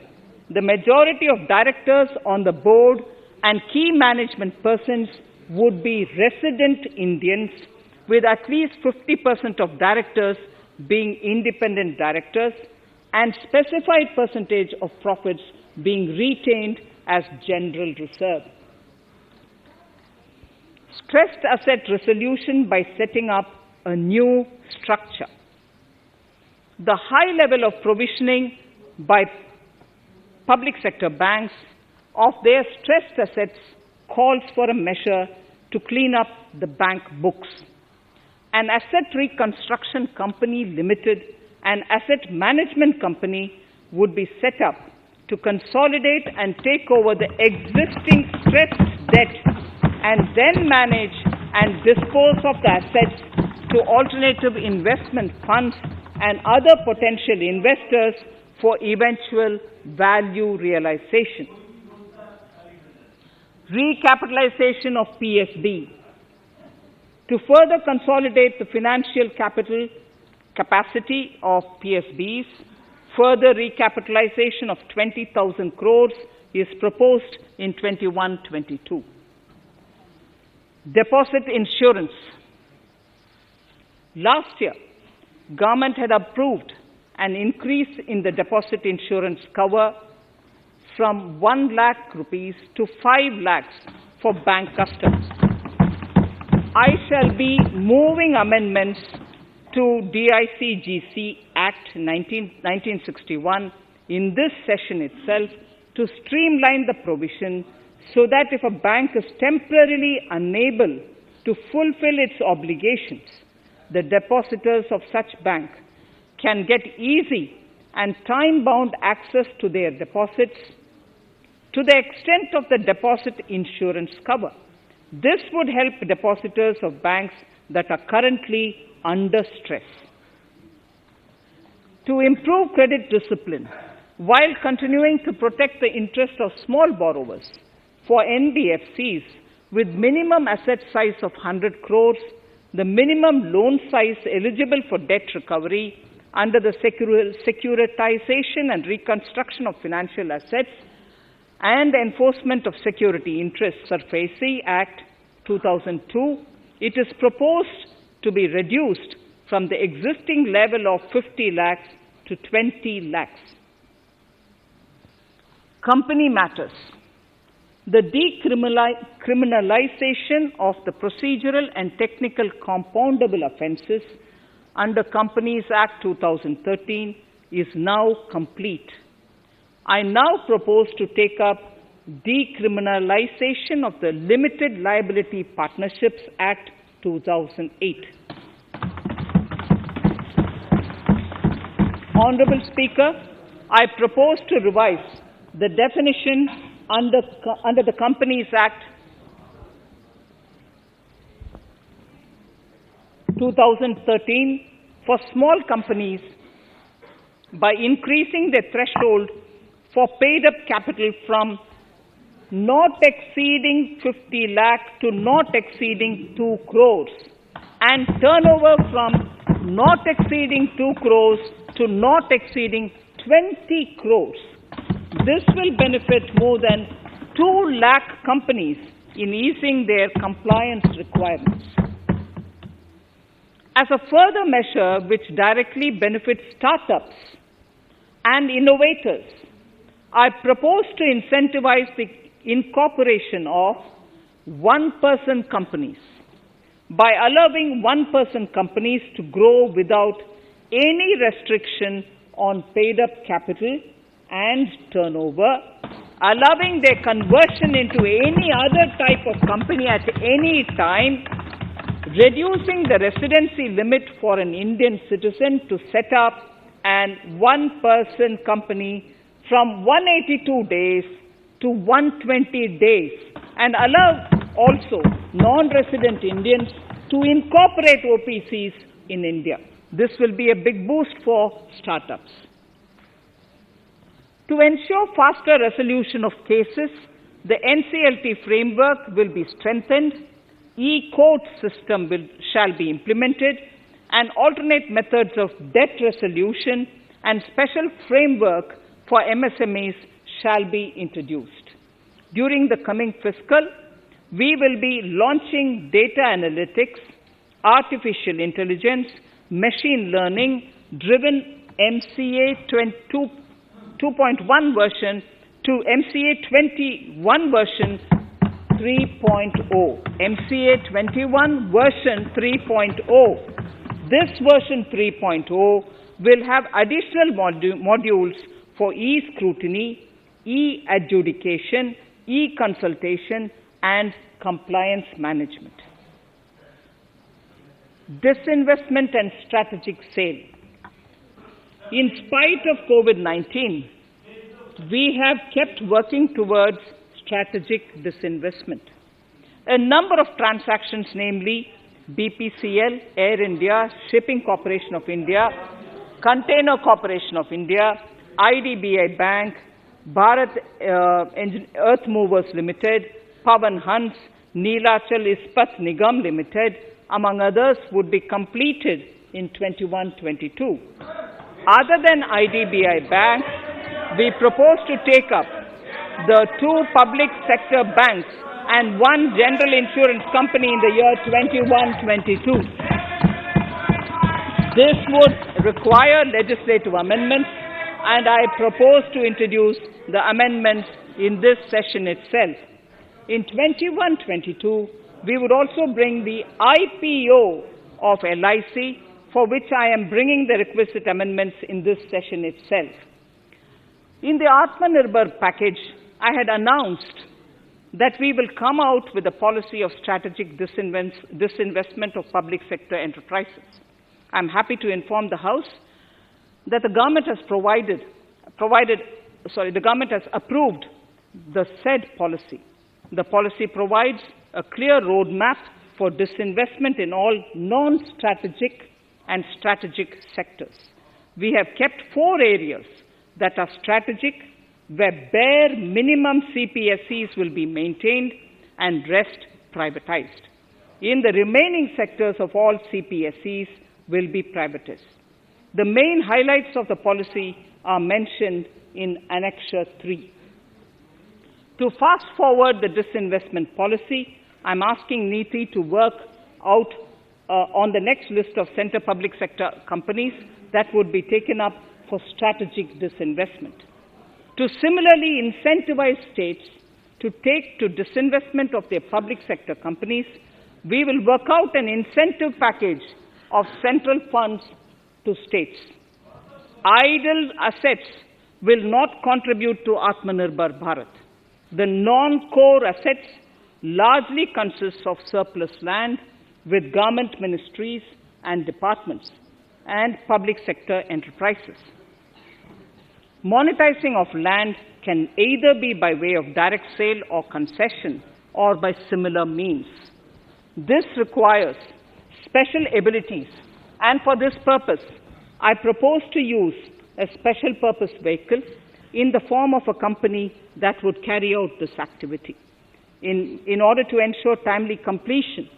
the majority of directors on the board and key management persons would be resident Indians, with at least 50% of directors being independent directors and specified percentage of profits being retained as general reserve. Stressed asset resolution by setting up a new structure. The high level of provisioning by public sector banks of their stressed assets calls for a measure to clean up the bank books. An asset reconstruction company limited an asset management company would be set up to consolidate and take over the existing stressed debt and then manage and dispose of the assets to alternative investment funds and other potential investors for eventual value realization. Recapitalization of PSB. To further consolidate the financial capital capacity of PSBs, further recapitalization of 20,000 crores is proposed in 21-22. Deposit insurance. Last year, government had approved an increase in the deposit insurance cover from 1 lakh rupees to 5 lakhs for bank customers. I shall be moving amendments to DICGC Act 1961 in this session itself to streamline the provision so that if a bank is temporarily unable to fulfill its obligations, the depositors of such bank can get easy and time-bound access to their deposits to the extent of the deposit insurance cover. This would help depositors of banks that are currently under stress. To improve credit discipline while continuing to protect the interest of small borrowers for NBFCs with minimum asset size of 100 crores, the minimum loan size eligible for debt recovery under the Securitization and Reconstruction of Financial Assets and Enforcement of Security Interests (Frbm Act 2002, it is proposed to be reduced from the existing level of 50 lakhs to 20 lakhs. Company matters. The decriminalization of the procedural and technical compoundable offences under Companies Act 2013 is now complete. I now propose to take up decriminalization of the Limited Liability Partnerships Act 2008. Honourable Speaker, I propose to revise the definition under the Companies Act 2013 for small companies by increasing the threshold for paid-up capital from not exceeding 50 lakh to not exceeding 2 crores and turnover from not exceeding 2 crores to not exceeding 20 crores. This will benefit more than 2 lakh companies in easing their compliance requirements. As a further measure which directly benefits startups and innovators, I propose to incentivize the incorporation of one-person companies by allowing one-person companies to grow without any restriction on paid-up capital and turnover, allowing their conversion into any other type of company at any time, reducing the residency limit for an Indian citizen to set up an one-person company from 182 days to 120 days, and allow also non-resident Indians to incorporate OPCs in India. This will be a big boost for startups. To ensure faster resolution of cases, the NCLT framework will be strengthened, e-court system shall be implemented, and alternate methods of debt resolution and special framework for MSMEs shall be introduced. During the coming fiscal, we will be launching data analytics, artificial intelligence, machine learning driven MCA 2.1 version to MCA 21 version 3.0. MCA 21 version 3.0. This version 3.0 will have additional modules for e-scrutiny, e-adjudication, e-consultation, and compliance management. Disinvestment and strategic sale. In spite of COVID-19, we have kept working towards strategic disinvestment. A number of transactions, namely BPCL, Air India, Shipping Corporation of India, Container Corporation of India, IDBI Bank, Bharat Earth Movers Limited, Pavan Hans, Neelachal Ispat Nigam Limited, among others, would be completed in 21-22. Other than IDBI Bank, we propose to take up the 2 public sector banks and 1 general insurance company in the year 21-22. This would require legislative amendments, and I propose to introduce the amendments in this session itself. In 21-22, we would also bring the IPO of LIC, for which I am bringing the requisite amendments in this session itself. In the Atmanirbhar package, I had announced that we will come out with a policy of strategic disinvestment of public sector enterprises. I'm happy to inform the House that the government has the government has approved the said policy. The policy provides a clear roadmap for disinvestment in all non-strategic and strategic sectors. We have kept 4 areas that are strategic, where bare minimum CPSEs will be maintained and rest privatized. In the remaining sectors of all CPSEs will be privatized. The main highlights of the policy are mentioned in Annexure 3. To fast forward the disinvestment policy, I'm asking NITI to work out on the next list of centre public sector companies that would be taken up for strategic disinvestment. To similarly incentivize states to take to disinvestment of their public sector companies, we will work out an incentive package of central funds to states. Idle assets will not contribute to Atmanirbhar Bharat. The non-core assets largely consist of surplus land with government ministries and departments and public sector enterprises. Monetizing of land can either be by way of direct sale or concession or by similar means. This requires special abilities, and for this purpose, I propose to use a special purpose vehicle in the form of a company that would carry out this activity. In order to ensure timely completion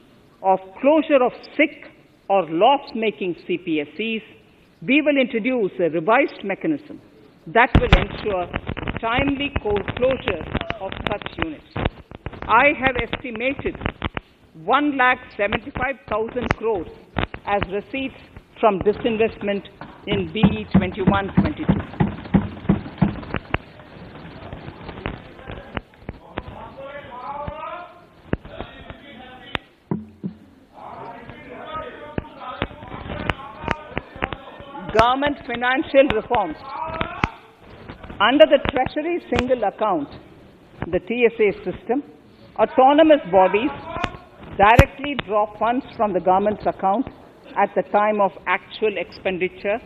of closure of sick or loss-making CPSEs, we will introduce a revised mechanism that will ensure timely closure of such units. I have estimated 1,75,000 crores as receipts from disinvestment in BE 21-22. Government financial reforms. Under the Treasury Single Account, the TSA system, autonomous bodies directly draw funds from the government's account at the time of actual expenditure,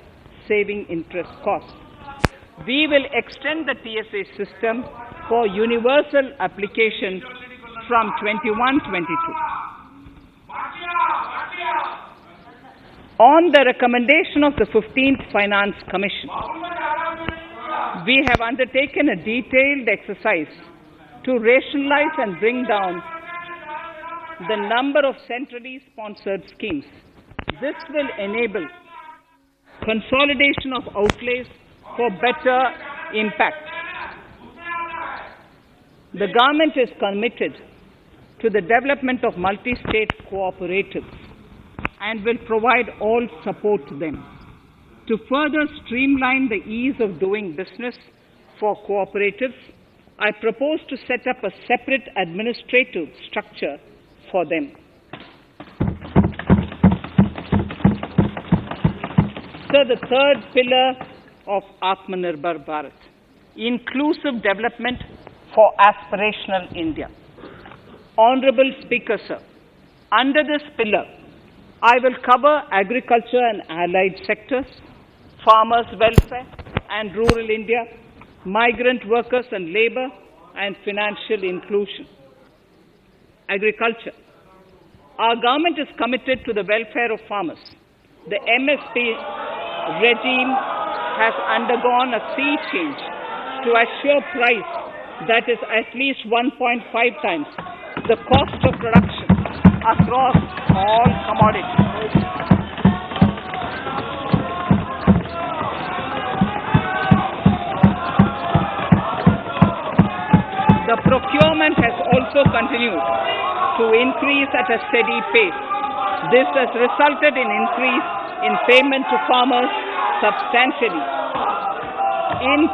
saving interest costs. We will extend the TSA system for universal application from 21-22. On the recommendation of the 15th Finance Commission, we have undertaken a detailed exercise to rationalize and bring down the number of centrally sponsored schemes. This will enable consolidation of outlays for better impact. The government is committed to the development of multi-state cooperatives and will provide all support to them. To further streamline the ease of doing business for cooperatives, I propose to set up a separate administrative structure for them. So the third pillar of Atmanirbhar Bharat, inclusive development for aspirational India. Honorable Speaker, sir, under this pillar, I will cover agriculture and allied sectors, farmers' welfare and rural India, migrant workers and labor, and financial inclusion. Agriculture. Our government is committed to the welfare of farmers. The MSP regime has undergone a sea change to assure price that is at least 1.5 times the cost of production across all commodities. The procurement has also continued to increase at a steady pace. This has resulted in increase in payment to farmers substantially. In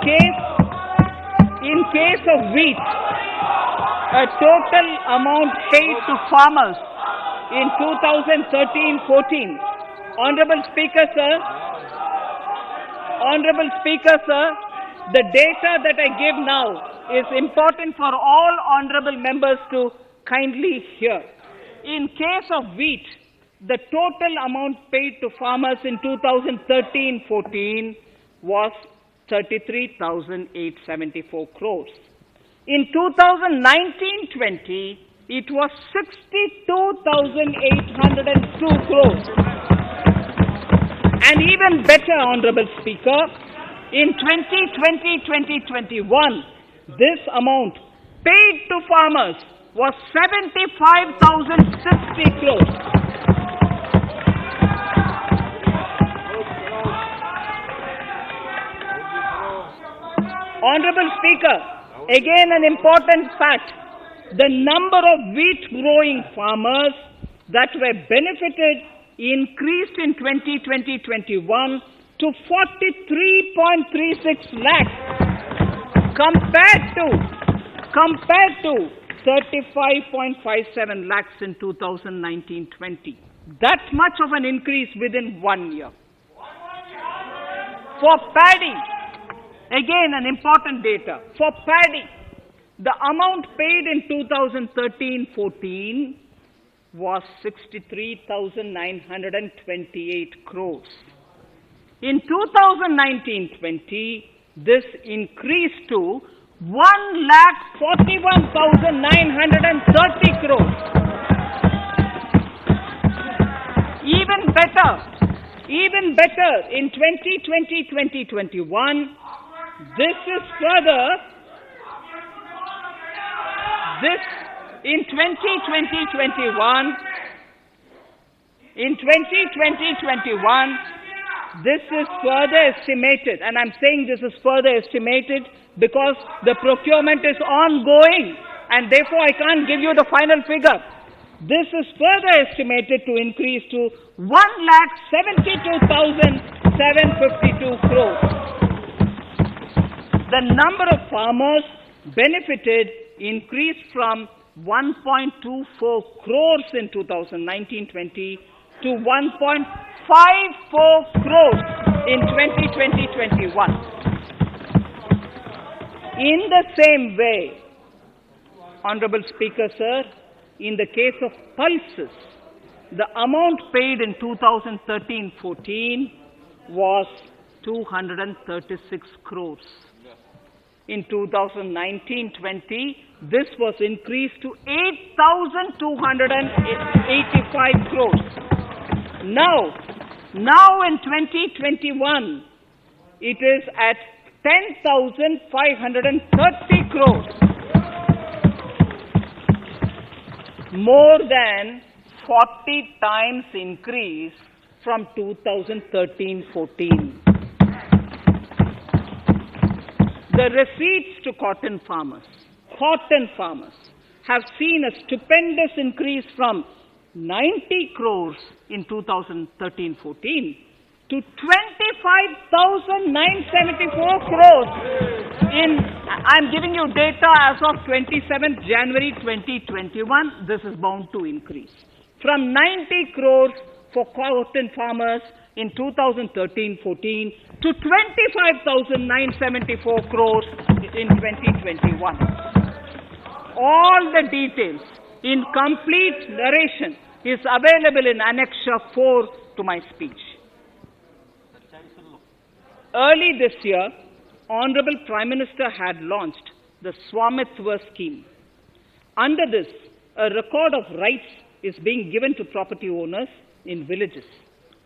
case of wheat, a total amount paid to farmers in 2013-14. Honorable Speaker, sir, the data that I give now is important for all honorable members to kindly hear. In case of wheat, the total amount paid to farmers in 2013-14 was 33,874 crores. In 2019-20, it was 62,802 crores. And even better, Honorable Speaker, in 2020-2021, this amount paid to farmers was 75,060 crores. Honorable Speaker, again an important fact, the number of wheat growing farmers that were benefited increased in 2020-21 to 43.36 lakhs compared to 35.57 lakhs in 2019-20. That much of an increase within 1 year. For paddy, again an important data. For paddy, the amount paid in 2013-14 was 63,928 crores. In 2019-20, this increased to 1,41,930 crores. Even better, in 2020-2021, in 2020-21, this is further estimated, and I'm saying this is further estimated because the procurement is ongoing, and therefore I can't give you the final figure. This is further estimated to increase to 1,72,752 crores. The number of farmers benefited increased from 1.24 crores in 2019-20 to 1.54 crores in 2020-21. In the same way, Honorable Speaker, sir, in the case of pulses, the amount paid in 2013-14 was 236 crores. In 2019-20, this was increased to 8,285 crores. Now in 2021, it is at 10,530 crores. More than 40 times increase from 2013-14. The receipts to cotton farmers have seen a stupendous increase from 90 crores in 2013-14 to 25,974 crores I'm giving you data as of 27th January 2021. This is bound to increase. From 90 crores for cotton farmers in 2013-14 to 25,974 crores in 2021. All the details in complete narration is available in Annexure 4 to my speech. Early this year, Honorable Prime Minister had launched the Swamitva scheme. Under this, a record of rights is being given to property owners in villages.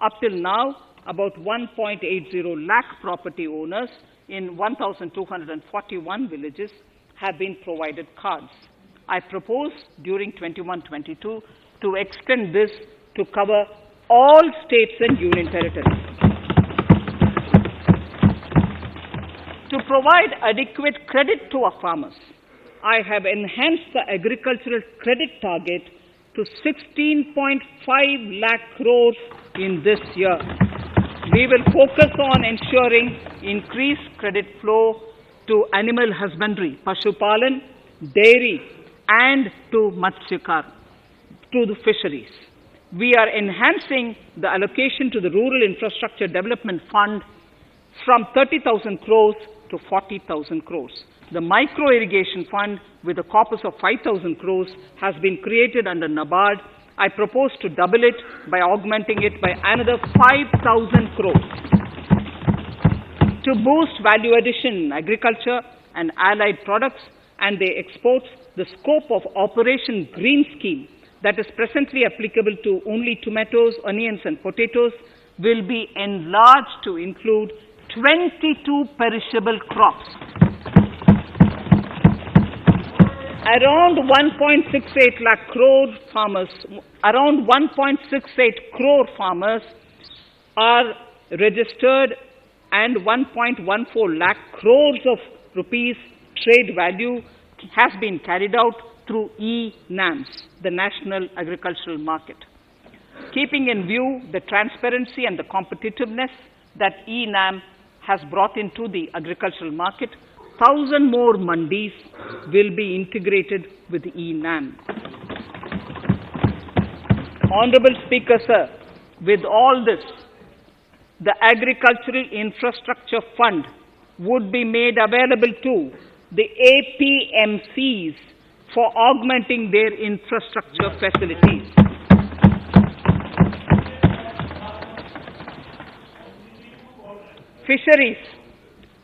Up till now, about 1.80 lakh property owners in 1,241 villages have been provided cards. I propose during 21-22 to extend this to cover all states and union territories. To provide adequate credit to our farmers, I have enhanced the agricultural credit target to 16.5 lakh crores in this year. We will focus on ensuring increased credit flow to animal husbandry, Pashupalan, dairy, and to Matsyakar, to the fisheries. We are enhancing the allocation to the Rural Infrastructure Development Fund from 30,000 crores to 40,000 crores. The Micro Irrigation Fund, with a corpus of 5,000 crores, has been created under NABARD. I propose to double it by augmenting it by another 5,000 crores. To boost value addition in agriculture and allied products and their exports, the scope of Operation Green Scheme, that is presently applicable to only tomatoes, onions, and potatoes, will be enlarged to include 22 perishable crops. Around 1.68 lakh crore farmers, around 1.68 crore farmers are registered, and 1.14 lakh crores of rupees trade value has been carried out through e-NAMs, the National Agricultural Market. Keeping in view the transparency and the competitiveness that e-NAM has brought into the agricultural market, 1,000 more mandis will be integrated with e-NAM. Honorable Speaker, sir, with all this, the Agricultural Infrastructure Fund would be made available to the APMCs for augmenting their infrastructure facilities. Fisheries.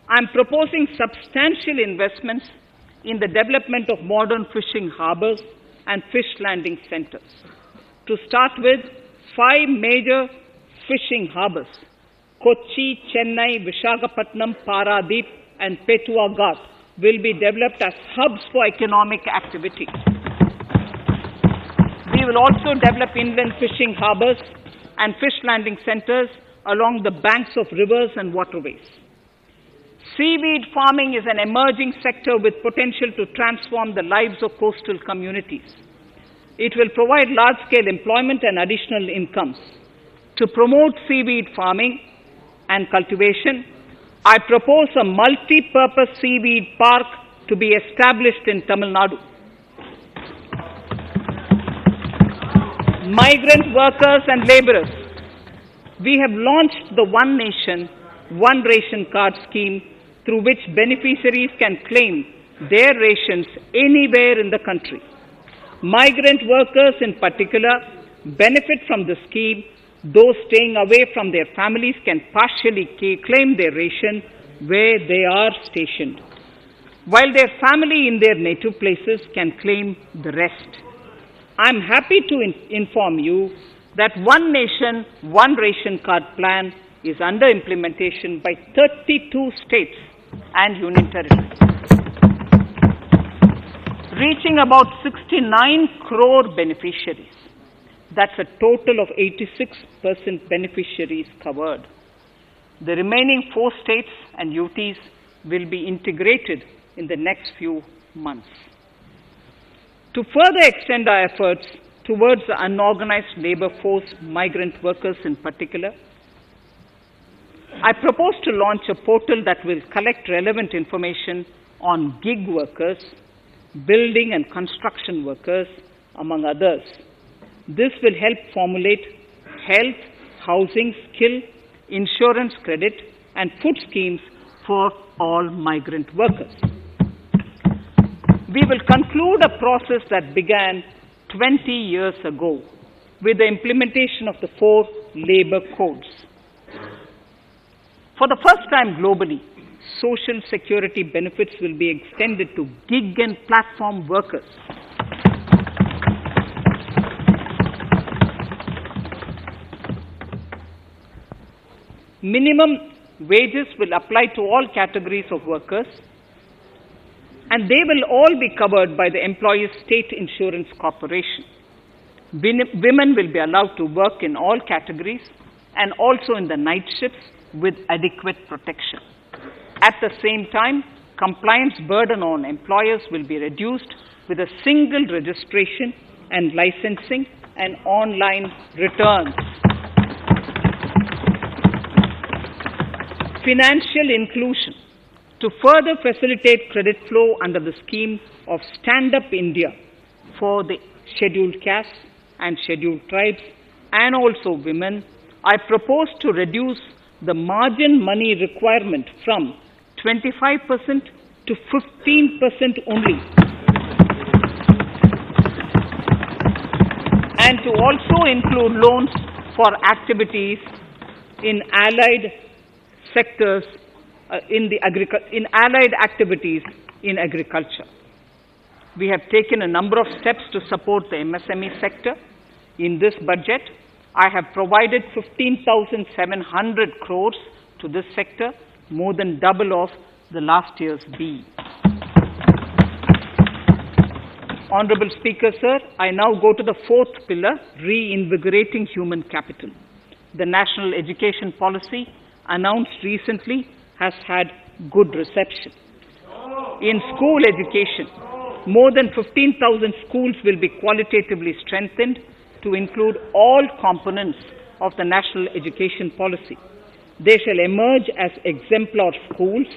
I am proposing substantial investments in the development of modern fishing harbors and fish landing centers. To start with, 5 major fishing harbors, Kochi, Chennai, Visakhapatnam, Paradip, and Petua Ghat, will be developed as hubs for economic activity. We will also develop inland fishing harbors and fish landing centers along the banks of rivers and waterways. Seaweed farming is an emerging sector with potential to transform the lives of coastal communities. It will provide large-scale employment and additional incomes. To promote seaweed farming and cultivation, I propose a multi-purpose seaweed park to be established in Tamil Nadu. Migrant workers and laborers. We have launched the One Nation, One Ration Card scheme, through which beneficiaries can claim their rations anywhere in the country. Migrant workers in particular benefit from the scheme. Those staying away from their families can partially claim their ration where they are stationed, while their family in their native places can claim the rest. I am happy to inform you that One Nation, One Ration Card plan is under implementation by 32 states and union territories, reaching about 69 crore beneficiaries. That's a total of 86% beneficiaries covered. The remaining 4 states and UTs will be integrated in the next few months. To further extend our efforts towards the unorganized labor force, migrant workers in particular, I propose to launch a portal that will collect relevant information on gig workers, building and construction workers, among others. This will help formulate health, housing, skill, insurance credit, and food schemes for all migrant workers. We will conclude a process that began 20 years ago with the implementation of the 4 labor codes. For the first time globally, social security benefits will be extended to gig and platform workers. Minimum wages will apply to all categories of workers, and they will all be covered by the Employees State Insurance Corporation. Women will be allowed to work in all categories and also in the night shifts with adequate protection. At the same time, compliance burden on employers will be reduced with a single registration and licensing and online returns. Financial inclusion. To further facilitate credit flow under the scheme of Stand Up India for the scheduled castes and scheduled tribes and also women, I propose to reduce the margin money requirement from 25% to 15% only, and to also include loans for activities in allied sectors in allied activities in agriculture. We have taken a number of steps to support the MSME sector. In this budget, I have provided 15,700 crores to this sector, more than double of the last year's B. Honorable Speaker, sir, I now go to the fourth pillar, reinvigorating human capital. The national education policy announced recently has had good reception. In school education, more than 15,000 schools will be qualitatively strengthened to include all components of the national education policy. They shall emerge as exemplar schools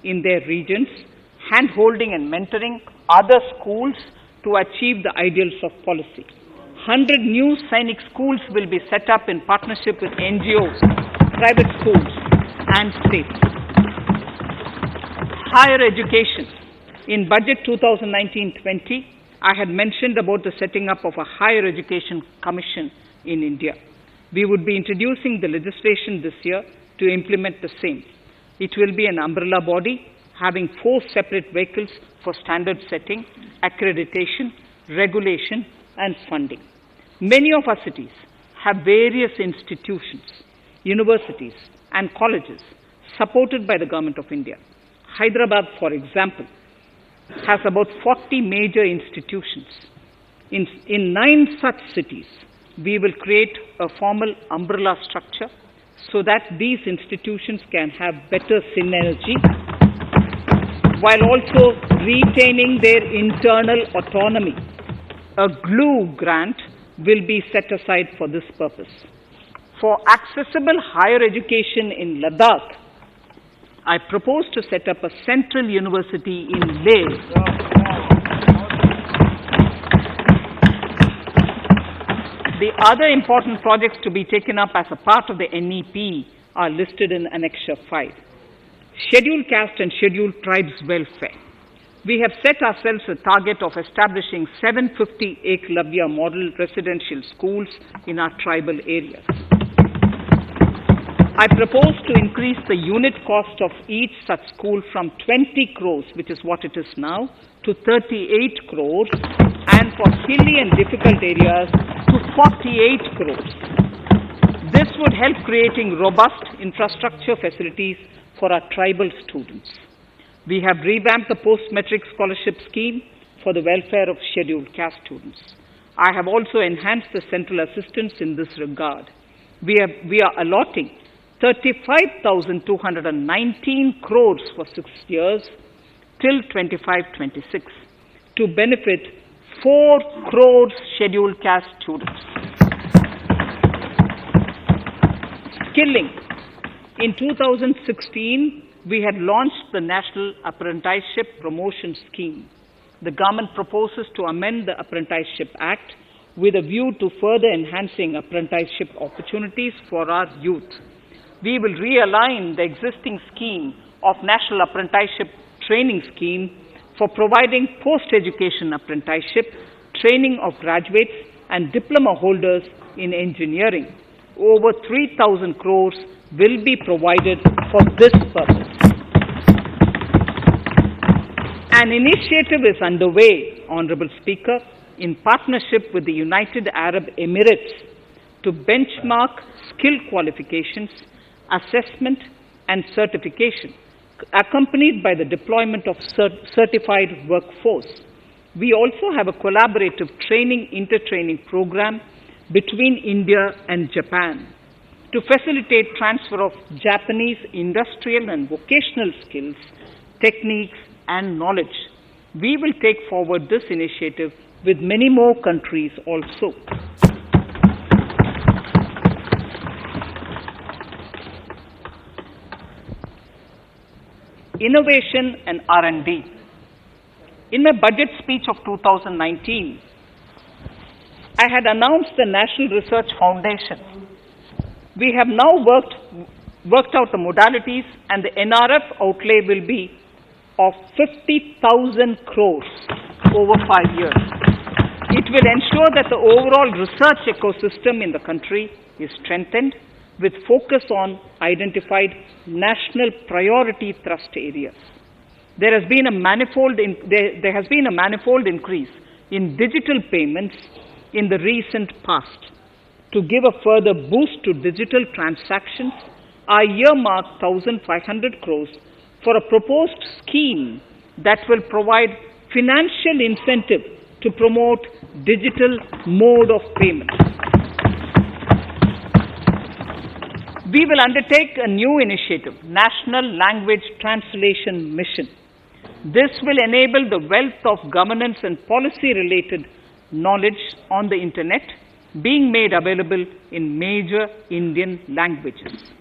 in their regions, hand-holding and mentoring other schools to achieve the ideals of policy. 100 new Sainik schools will be set up in partnership with NGOs, private schools, and states. Higher education. In Budget 2019-20, I had mentioned about the setting up of a higher education commission in India. We would be introducing the legislation this year to implement the same. It will be an umbrella body having 4 separate vehicles for standard setting, accreditation, regulation, and funding. Many of our cities have various institutions, universities, and colleges supported by the Government of India. Hyderabad, for example, has about 40 major institutions. In 9 such cities, we will create a formal umbrella structure so that these institutions can have better synergy while also retaining their internal autonomy. A glue grant will be set aside for this purpose. For accessible higher education in Ladakh, I propose to set up a central university in Leh. The other important projects to be taken up as a part of the NEP are listed in Annexure 5. Scheduled caste and scheduled tribes welfare. We have set ourselves a target of establishing 750 Eklavya model residential schools in our tribal areas. I propose to increase the unit cost of each such school from 20 crores, which is what it is now, to 38 crores, and for hilly and difficult areas to 48 crores. This would help creating robust infrastructure facilities for our tribal students. We have revamped the post-metric scholarship scheme for the welfare of scheduled caste students. I have also enhanced the central assistance in this regard. We are allotting 35,219 crores for 6 years till 25-26 to benefit 4 crores scheduled caste students. Skilling. In 2016, we had launched the National Apprenticeship Promotion Scheme. The government proposes to amend the Apprenticeship Act with a view to further enhancing apprenticeship opportunities for our youth. We will realign the existing scheme of National Apprenticeship Training Scheme for providing post-education apprenticeship, training of graduates and diploma holders in engineering. Over 3,000 crores will be provided for this purpose. An initiative is underway, Honorable Speaker, in partnership with the United Arab Emirates to benchmark skill qualifications, assessment and certification, accompanied by the deployment of certified workforce. We also have a collaborative intertraining program between India and Japan to facilitate transfer of Japanese industrial and vocational skills, techniques, and knowledge. We will take forward this initiative with many more countries also. Innovation and R&D. In my budget speech of 2019, I had announced the National Research Foundation. We have now worked out the modalities, and the NRF outlay will be of 50,000 crores over 5 years. It will ensure that the overall research ecosystem in the country is strengthened with focus on identified national priority thrust areas. There has been a manifold increase in digital payments in the recent past. To give a further boost to digital transactions, I earmarked 1,500 crores for a proposed scheme that will provide financial incentive to promote digital mode of payment. We will undertake a new initiative, National Language Translation Mission. This will enable the wealth of governance and policy-related knowledge on the Internet being made available in major Indian languages.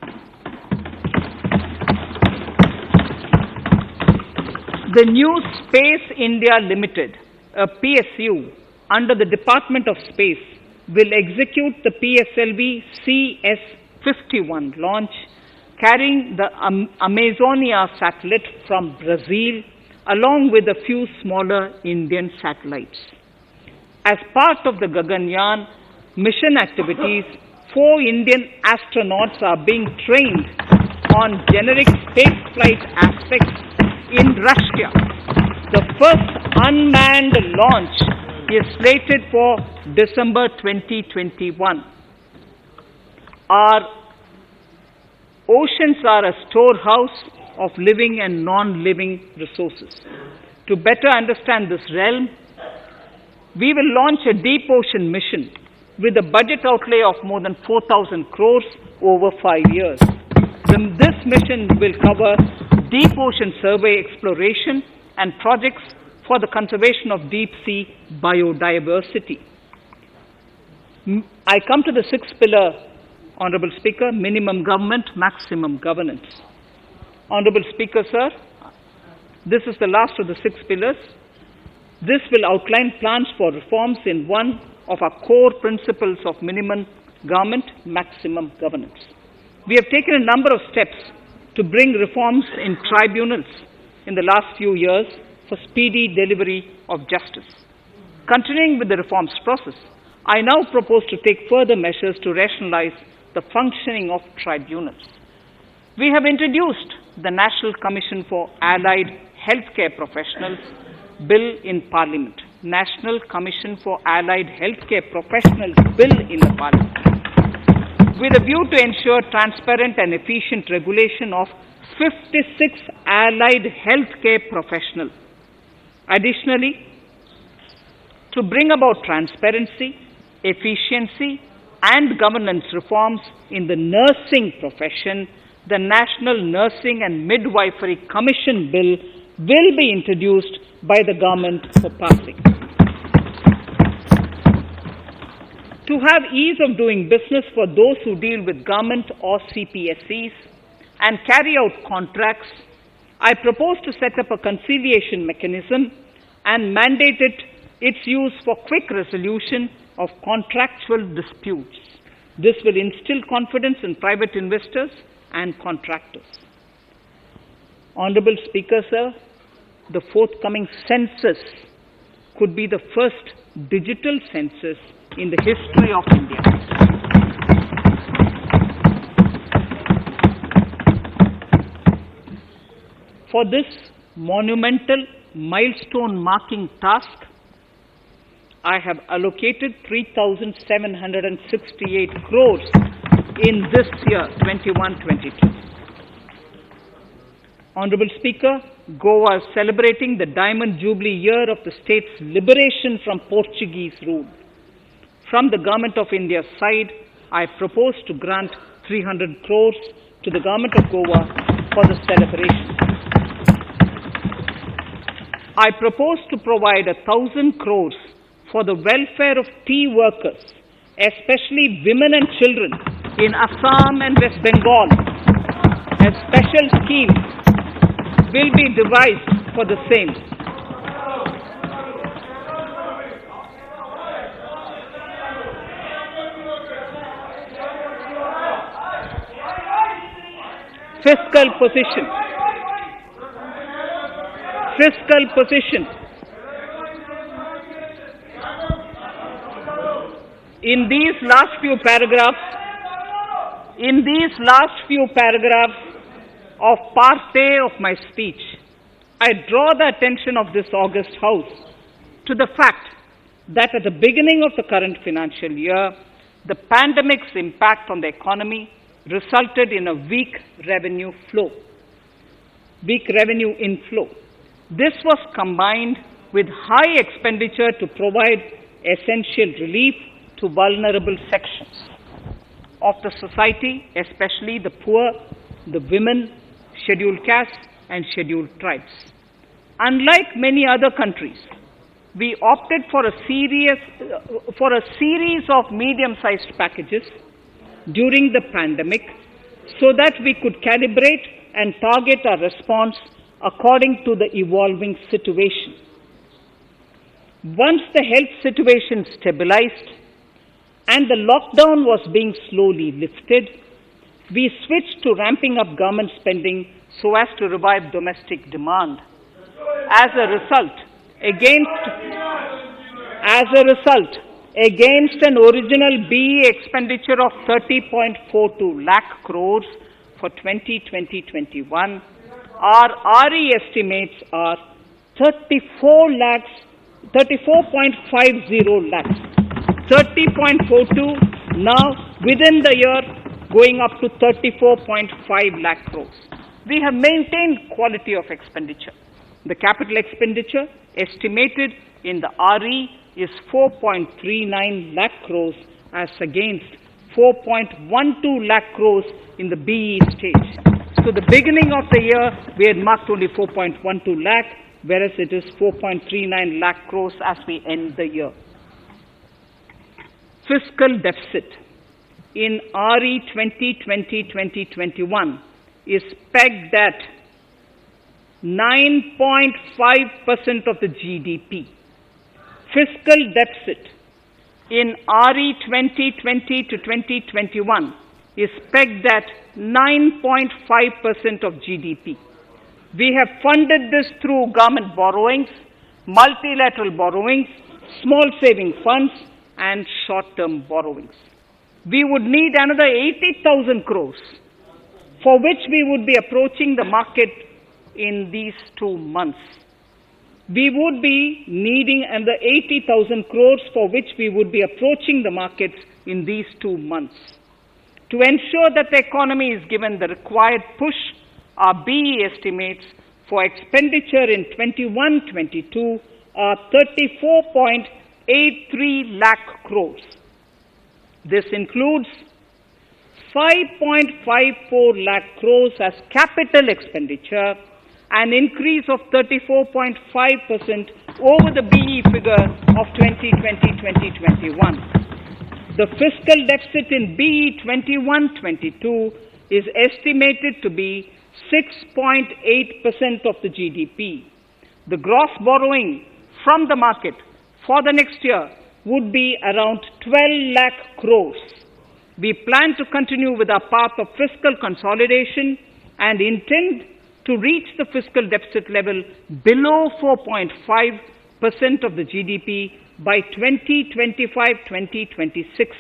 The new Space India Limited, a PSU, under the Department of Space, will execute the PSLV CS-51 launch, carrying the Amazonia satellite from Brazil, along with a few smaller Indian satellites. As part of the Gaganyaan mission activities, 4 Indian astronauts are being trained on generic spaceflight aspects in Russia. The first unmanned launch is slated for December 2021. Our oceans are a storehouse of living and non-living resources. To better understand this realm, we will launch a deep ocean mission with a budget outlay of more than 4,000 crores over 5 years. This mission will cover deep ocean survey exploration and projects for the conservation of deep sea biodiversity. I come to the 6th pillar, Honorable Speaker, minimum government, maximum governance. Honorable Speaker, sir, this is the last of the 6 pillars. This will outline plans for reforms in one of our core principles of minimum government, maximum governance. We have taken a number of steps to bring reforms in tribunals in the last few years for speedy delivery of justice. Continuing with the reforms process, I now propose to take further measures to rationalize the functioning of tribunals. We have introduced the National Commission for Allied Healthcare Professionals Bill in Parliament. National Commission for Allied Healthcare Professionals Bill in the Parliament, with a view to ensure transparent and efficient regulation of 56 allied healthcare professionals. Additionally, to bring about transparency, efficiency, and governance reforms in the nursing profession, the National Nursing and Midwifery Commission Bill will be introduced by the government for passing. To have ease of doing business for those who deal with government or CPSEs and carry out contracts, I propose to set up a conciliation mechanism and mandate its use for quick resolution of contractual disputes. This will instill confidence in private investors and contractors. Honorable Speaker, sir, the forthcoming census could be the first digital census in the history of India. For this monumental milestone marking task, I have allocated 3,768 crores in this year, 21-22. Honorable Speaker, Goa is celebrating the Diamond Jubilee year of the state's liberation from Portuguese rule. From the Government of India's side, I propose to grant 300 crores to the Government of Goa for the celebration. I propose to provide 1,000 crores for the welfare of tea workers, especially women and children in Assam and West Bengal. A special scheme will be devised for the same. Fiscal position. Fiscal position. In these last few paragraphs of part A of my speech, I draw the attention of this august House to the fact that at the beginning of the current financial year, the pandemic's impact on the economy resulted in a weak revenue inflow. This was combined with high expenditure to provide essential relief to vulnerable sections of the society, especially the poor, the women, scheduled castes, and scheduled tribes. Unlike many other countries, we opted for a series of medium-sized packages during the pandemic so that we could calibrate and target our response according to the evolving situation. Once the health situation stabilized and the lockdown was being slowly lifted, we switched to ramping up government spending so as to revive domestic demand. As a result, against an original BE expenditure of 30.42 lakh crores for 2020-21, our RE estimates are 34.50 lakhs. 30.42 now within the year going up to 34.5 lakh crores. We have maintained quality of expenditure. The capital expenditure estimated in the RE is 4.39 lakh crores as against 4.12 lakh crores in the BE stage. So the beginning of the year we had marked only 4.12 lakh, whereas it is 4.39 lakh crores as we end the year. Fiscal deficit in RE 2020-2021 is pegged at 9.5% of the GDP. Fiscal deficit in RE 2020-2021 is pegged at 9.5% of GDP. We have funded this through government borrowings, multilateral borrowings, small saving funds, and short-term borrowings. We would need another 80,000 crores, for which we would be approaching the market in these 2 months. We would be needing another 80,000 crores, for which we would be approaching the markets in these 2 months. To ensure that the economy is given the required push, our BE estimates for expenditure in 21-22 are 34.83 lakh crores. This includes 5.54 lakh crores as capital expenditure, an increase of 34.5% over the BE figure of 2020-2021. The fiscal deficit in BE 21-22 is estimated to be 6.8% of the GDP. The gross borrowing from the market for the next year would be around 12 lakh crores. We plan to continue with our path of fiscal consolidation and intend to reach the fiscal deficit level below 4.5% of the GDP by 2025-2026,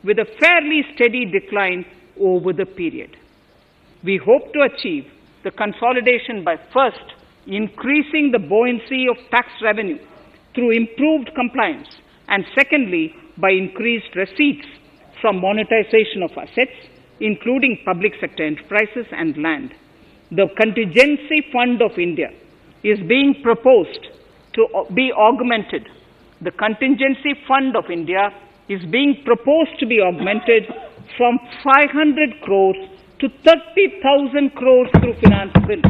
with a fairly steady decline over the period. We hope to achieve the consolidation by first increasing the buoyancy of tax revenue through improved compliance, and secondly, by increased receipts from monetization of assets, including public sector enterprises and land. The Contingency Fund of India is being proposed to be augmented. The Contingency Fund of India is being proposed to be augmented from 500 crores to 30,000 crores through finance bill.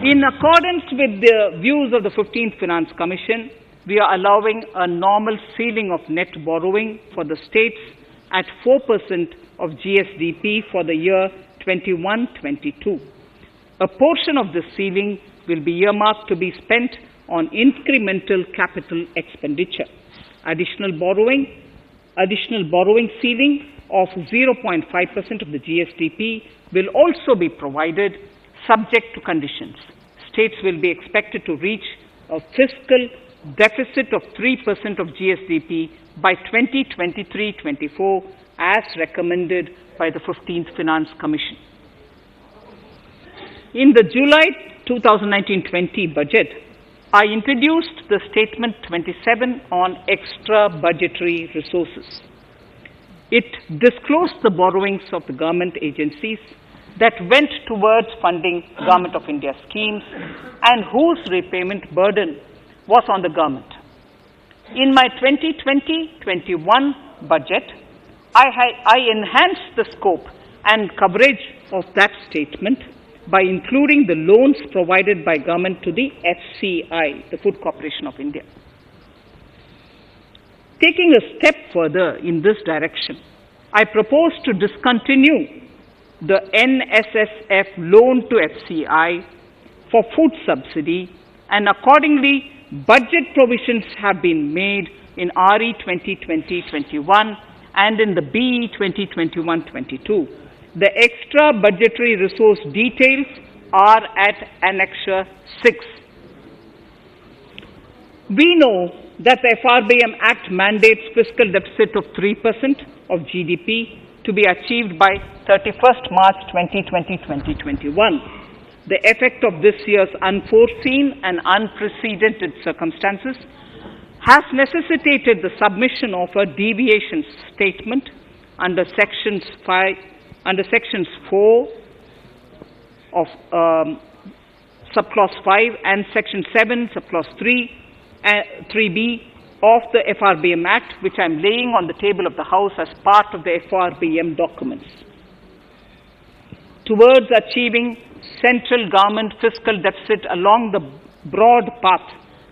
In accordance with the views of the 15th Finance Commission, we are allowing a normal ceiling of net borrowing for the states at 4% of GSDP for the year 21-22. A portion of this ceiling will be earmarked to be spent on incremental capital expenditure. Additional borrowing ceiling of 0.5% of the GSDP will also be provided subject to conditions. States will be expected to reach a fiscal deficit of 3% of GSDP by 2023-24 as recommended by the 15th Finance Commission. In the July 2019-20 budget, I introduced the Statement 27 on extra budgetary resources. It disclosed the borrowings of the government agencies that went towards funding Government of India schemes and whose repayment burden was on the government. In my 2020-21 budget, I enhanced the scope and coverage of that statement by including the loans provided by government to the FCI, the Food Corporation of India. Taking a step further in this direction, I propose to discontinue the NSSF loan to FCI for food subsidy, and accordingly, budget provisions have been made in RE 2020-21 and in the BE 2021-22. The extra budgetary resource details are at Annexure 6. We know that the Frbm Act mandates fiscal deficit of 3% of GDP to be achieved by 31st March 2020-2021. The effect of this year's unforeseen and unprecedented circumstances has necessitated the submission of a deviation statement under Sections 4 of Subclause 5 and Section 7, Subclause 3b of the Frbm Act, which I am laying on the table of the House as part of the Frbm documents. Towards achieving central government fiscal deficit along the broad path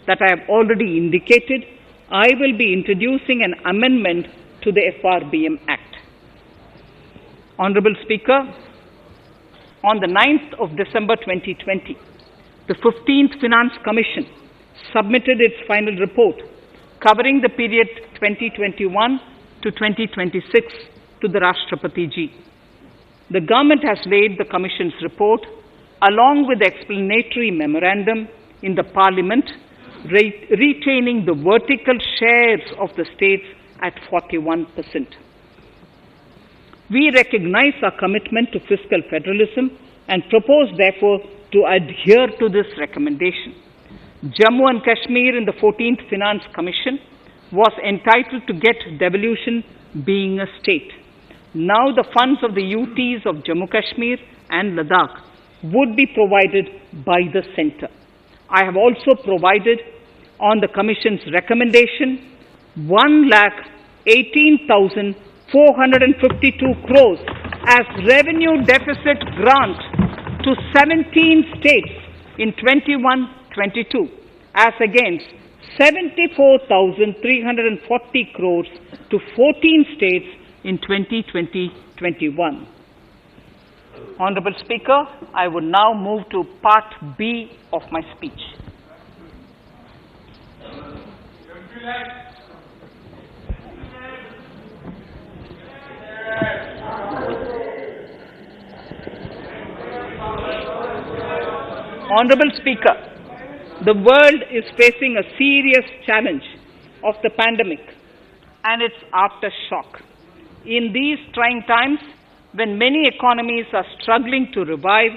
that I have already indicated, I will be introducing an amendment to the Frbm Act. Honorable Speaker, on the 9th of December 2020, the 15th Finance Commission submitted its final report covering the period 2021 to 2026 to the Rashtrapati Ji. The government has laid the Commission's report along with the explanatory memorandum in the Parliament, retaining the vertical shares of the states at 41%. We recognize our commitment to fiscal federalism and propose, therefore, to adhere to this recommendation. Jammu and Kashmir in the 14th Finance Commission was entitled to get devolution being a state. Now the funds of the UTs of Jammu Kashmir and Ladakh would be provided by the centre. I have also provided on the Commission's recommendation 1,18,452 crores as revenue deficit grant to 17 states in 21-22 as against 74,340 crores to 14 states in 2020-21. Honorable Speaker, I would now move to Part B of my speech. Honorable Speaker, the world is facing a serious challenge of the pandemic and its aftershock. In these trying times, when many economies are struggling to revive,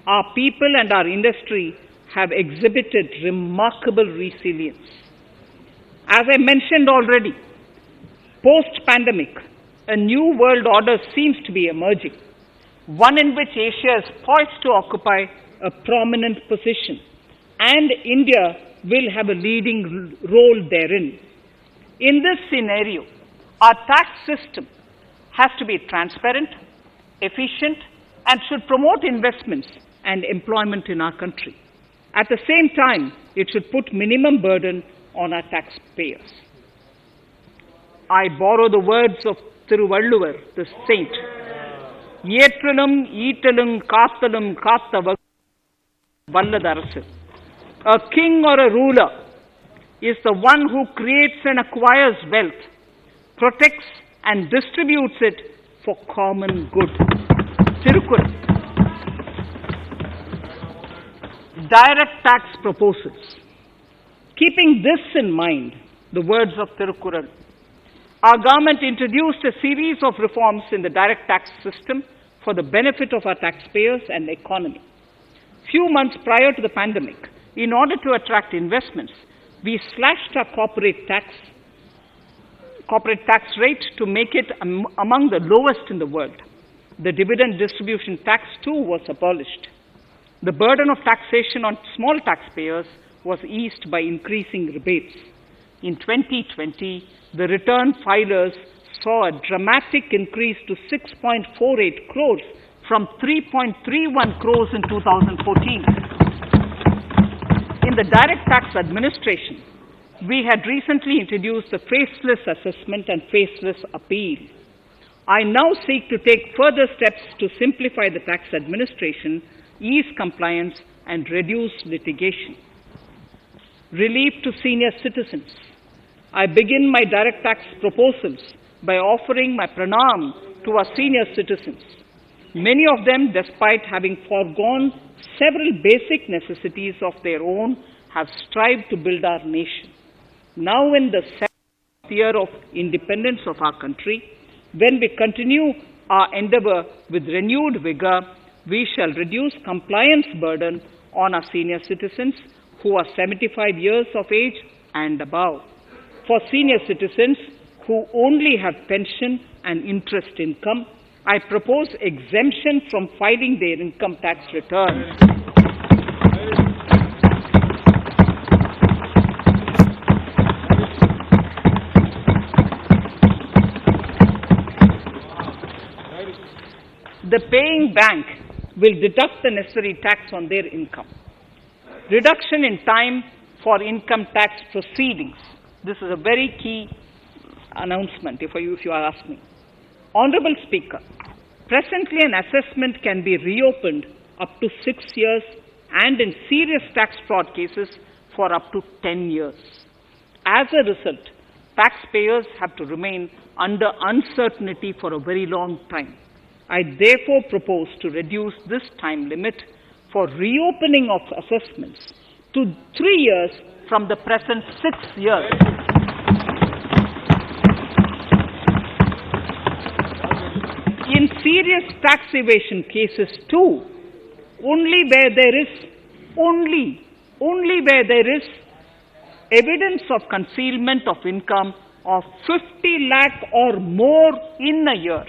our people and our industry have exhibited remarkable resilience. As I mentioned already, post-pandemic, a new world order seems to be emerging, one in which Asia is poised to occupy a prominent position, and India will have a leading role therein. In this scenario, our tax system has to be transparent, efficient, and should promote investments and employment in our country. At the same time, it should put minimum burden on our taxpayers. I borrow the words of Thiruvalluvar, the saint. Yetralum, Eatalum, Kathalum, Kathava, Valladarasu. A king or a ruler is the one who creates and acquires wealth, protects and distributes it for common good. Tirukkural. Direct tax proposals. Keeping this in mind, the words of Tirukkural, our government introduced a series of reforms in the direct tax system for the benefit of our taxpayers and the economy. Few months prior to the pandemic, in order to attract investments, we slashed our corporate tax rate to make it among the lowest in the world. The dividend distribution tax too was abolished. The burden of taxation on small taxpayers was eased by increasing rebates. In 2020, the return filers saw a dramatic increase to 6.48 crores from 3.31 crores in 2014. In the direct tax administration, we had recently introduced the faceless assessment and faceless appeal. I now seek to take further steps to simplify the tax administration, ease compliance, and reduce litigation. Relief to senior citizens. I begin my direct tax proposals by offering my pranam to our senior citizens. Many of them, despite having foregone several basic necessities of their own, have strived to build our nation. Now in the 7th year of independence of our country, when we continue our endeavor with renewed vigor, we shall reduce compliance burden on our senior citizens who are 75 years of age and above. For senior citizens who only have pension and interest income, I propose exemption from filing their income tax returns. The paying bank will deduct the necessary tax on their income. Reduction in time for income tax proceedings. This is a very key announcement if you are asking. Honorable Speaker, presently an assessment can be reopened up to 6 years and in serious tax fraud cases for up to 10 years. As a result, taxpayers have to remain under uncertainty for a very long time. I therefore propose to reduce this time limit for reopening of assessments to 3 years from the present 6 years. In serious tax evasion cases too, only where there is evidence of concealment of income of 50 lakh or more in a year.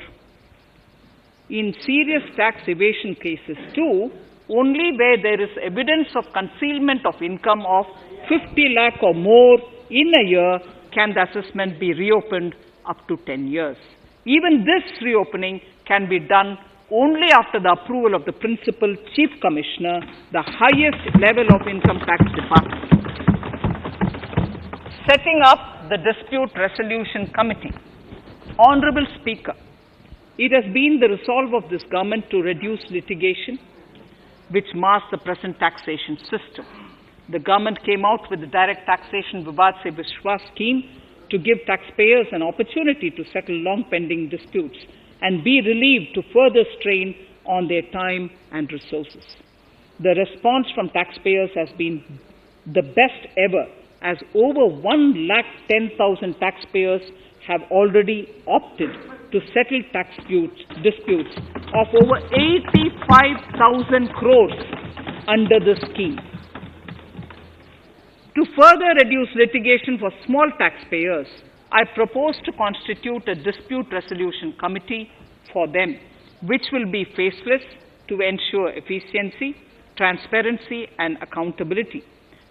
In serious tax evasion cases too, only where there is evidence of concealment of income of 50 lakh or more in a year can the assessment be reopened up to 10 years. Even this reopening can be done only after the approval of the Principal Chief Commissioner, the highest level of Income Tax Department. Setting up the Dispute Resolution Committee. Honorable Speaker, it has been the resolve of this government to reduce litigation, which mars the present taxation system. The government came out with the Direct Taxation Vivad Se Vishwas scheme to give taxpayers an opportunity to settle long-pending disputes and be relieved to further strain on their time and resources. The response from taxpayers has been the best ever as over 110,000 taxpayers have already opted to settle tax disputes of over 85,000 crores under the scheme. To further reduce litigation for small taxpayers, I propose to constitute a dispute resolution committee for them, which will be faceless to ensure efficiency, transparency and accountability.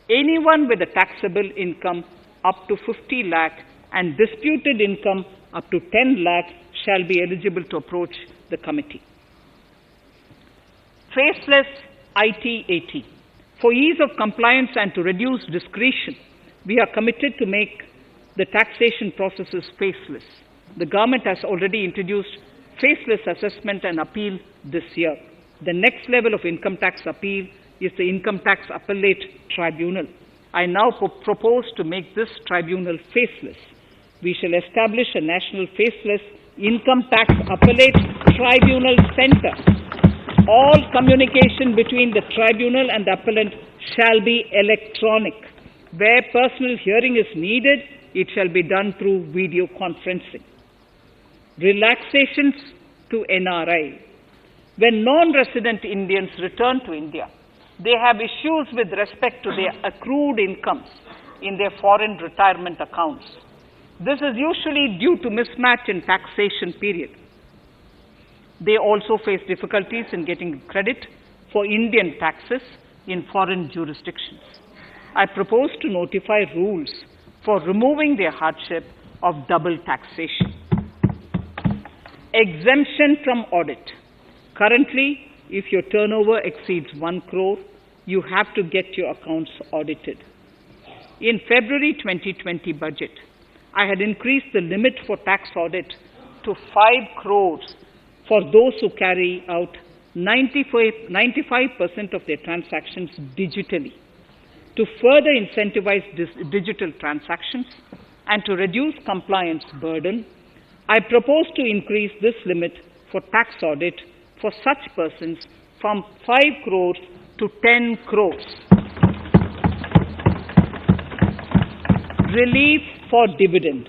Anyone with a taxable income up to 50 lakh and disputed income up to 10 lakh shall be eligible to approach the committee. Faceless IT-AT. For ease of compliance and to reduce discretion, we are committed to make the taxation processes faceless. The government has already introduced faceless assessment and appeal this year. The next level of income tax appeal is the Income Tax Appellate Tribunal. I now propose to make this tribunal faceless. We shall establish a national faceless Income Tax Appellate Tribunal Center. All communication between the tribunal and the appellant shall be electronic. Where personal hearing is needed, it shall be done through video conferencing. Relaxations to NRI. When non-resident Indians return to India, they have issues with respect to their accrued incomes in their foreign retirement accounts. This is usually due to mismatch in taxation period. They also face difficulties in getting credit for Indian taxes in foreign jurisdictions. I propose to notify rules for removing their hardship of double taxation. Exemption from audit. Currently, if your turnover exceeds 1 crore, you have to get your accounts audited. In February 2020 budget, I had increased the limit for tax audit to 5 crores for those who carry out 95% of their transactions digitally. To further incentivize digital transactions and to reduce compliance burden, I propose to increase this limit for tax audit for such persons from 5 crores to 10 crores. Relief for dividend.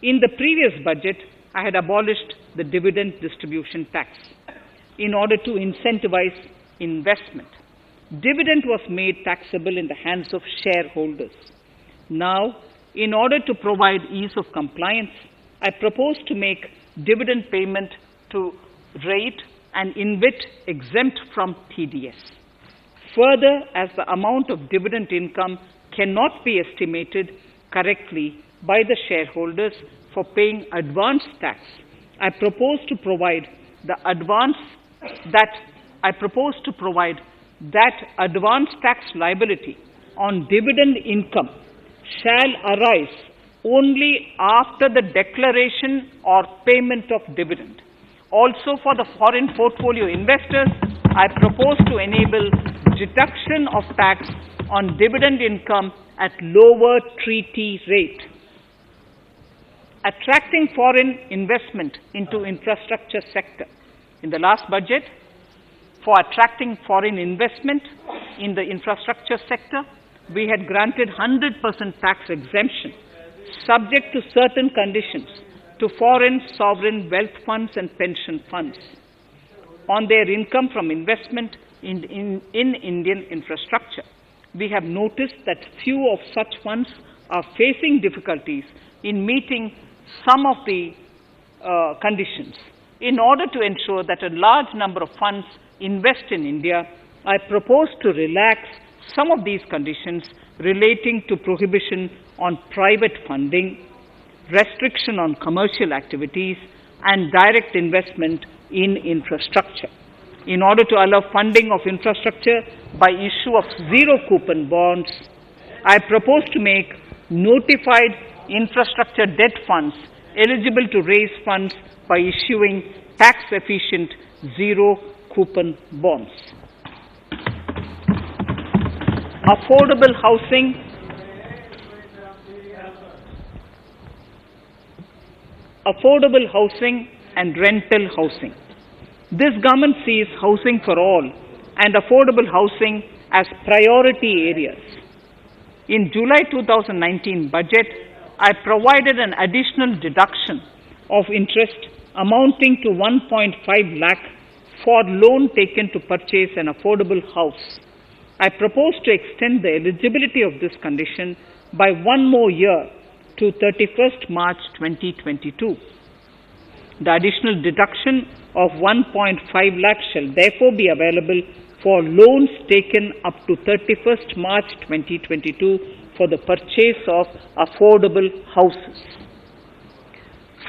In the previous budget, I had abolished the dividend distribution tax in order to incentivize investment. Dividend was made taxable in the hands of shareholders. Now, in order to provide ease of compliance, I propose to make dividend payment to rate and InvIT exempt from TDS. Further, as the amount of dividend income cannot be estimated correctly by the shareholders for paying advance tax, I propose to provide that advance tax liability on dividend income shall arise only after the declaration or payment of dividend. Also, for the foreign portfolio investors, I propose to enable deduction of tax on dividend income at lower treaty rate. Attracting foreign investment into infrastructure sector. In the last budget, for attracting foreign investment in the infrastructure sector, we had granted 100% tax exemption, subject to certain conditions, to foreign sovereign wealth funds and pension funds on their income from investment in Indian infrastructure. We have noticed that few of such funds are facing difficulties in meeting some of the conditions. In order to ensure that a large number of funds invest in India, I propose to relax some of these conditions relating to prohibition on private funding, restriction on commercial activities, and direct investment in infrastructure. In order to allow funding of infrastructure by issue of zero-coupon bonds, I propose to make notified infrastructure debt funds eligible to raise funds by issuing tax-efficient zero-coupon bonds. Affordable housing. Affordable housing and rental housing. This government sees housing for all and affordable housing as priority areas. In July 2019 budget, I provided an additional deduction of interest amounting to 1.5 lakh for loan taken to purchase an affordable house. I propose to extend the eligibility of this condition by 1 more year to 31st March 2022. The additional deduction of 1.5 lakh shall therefore be available for loans taken up to 31st March 2022 for the purchase of affordable houses.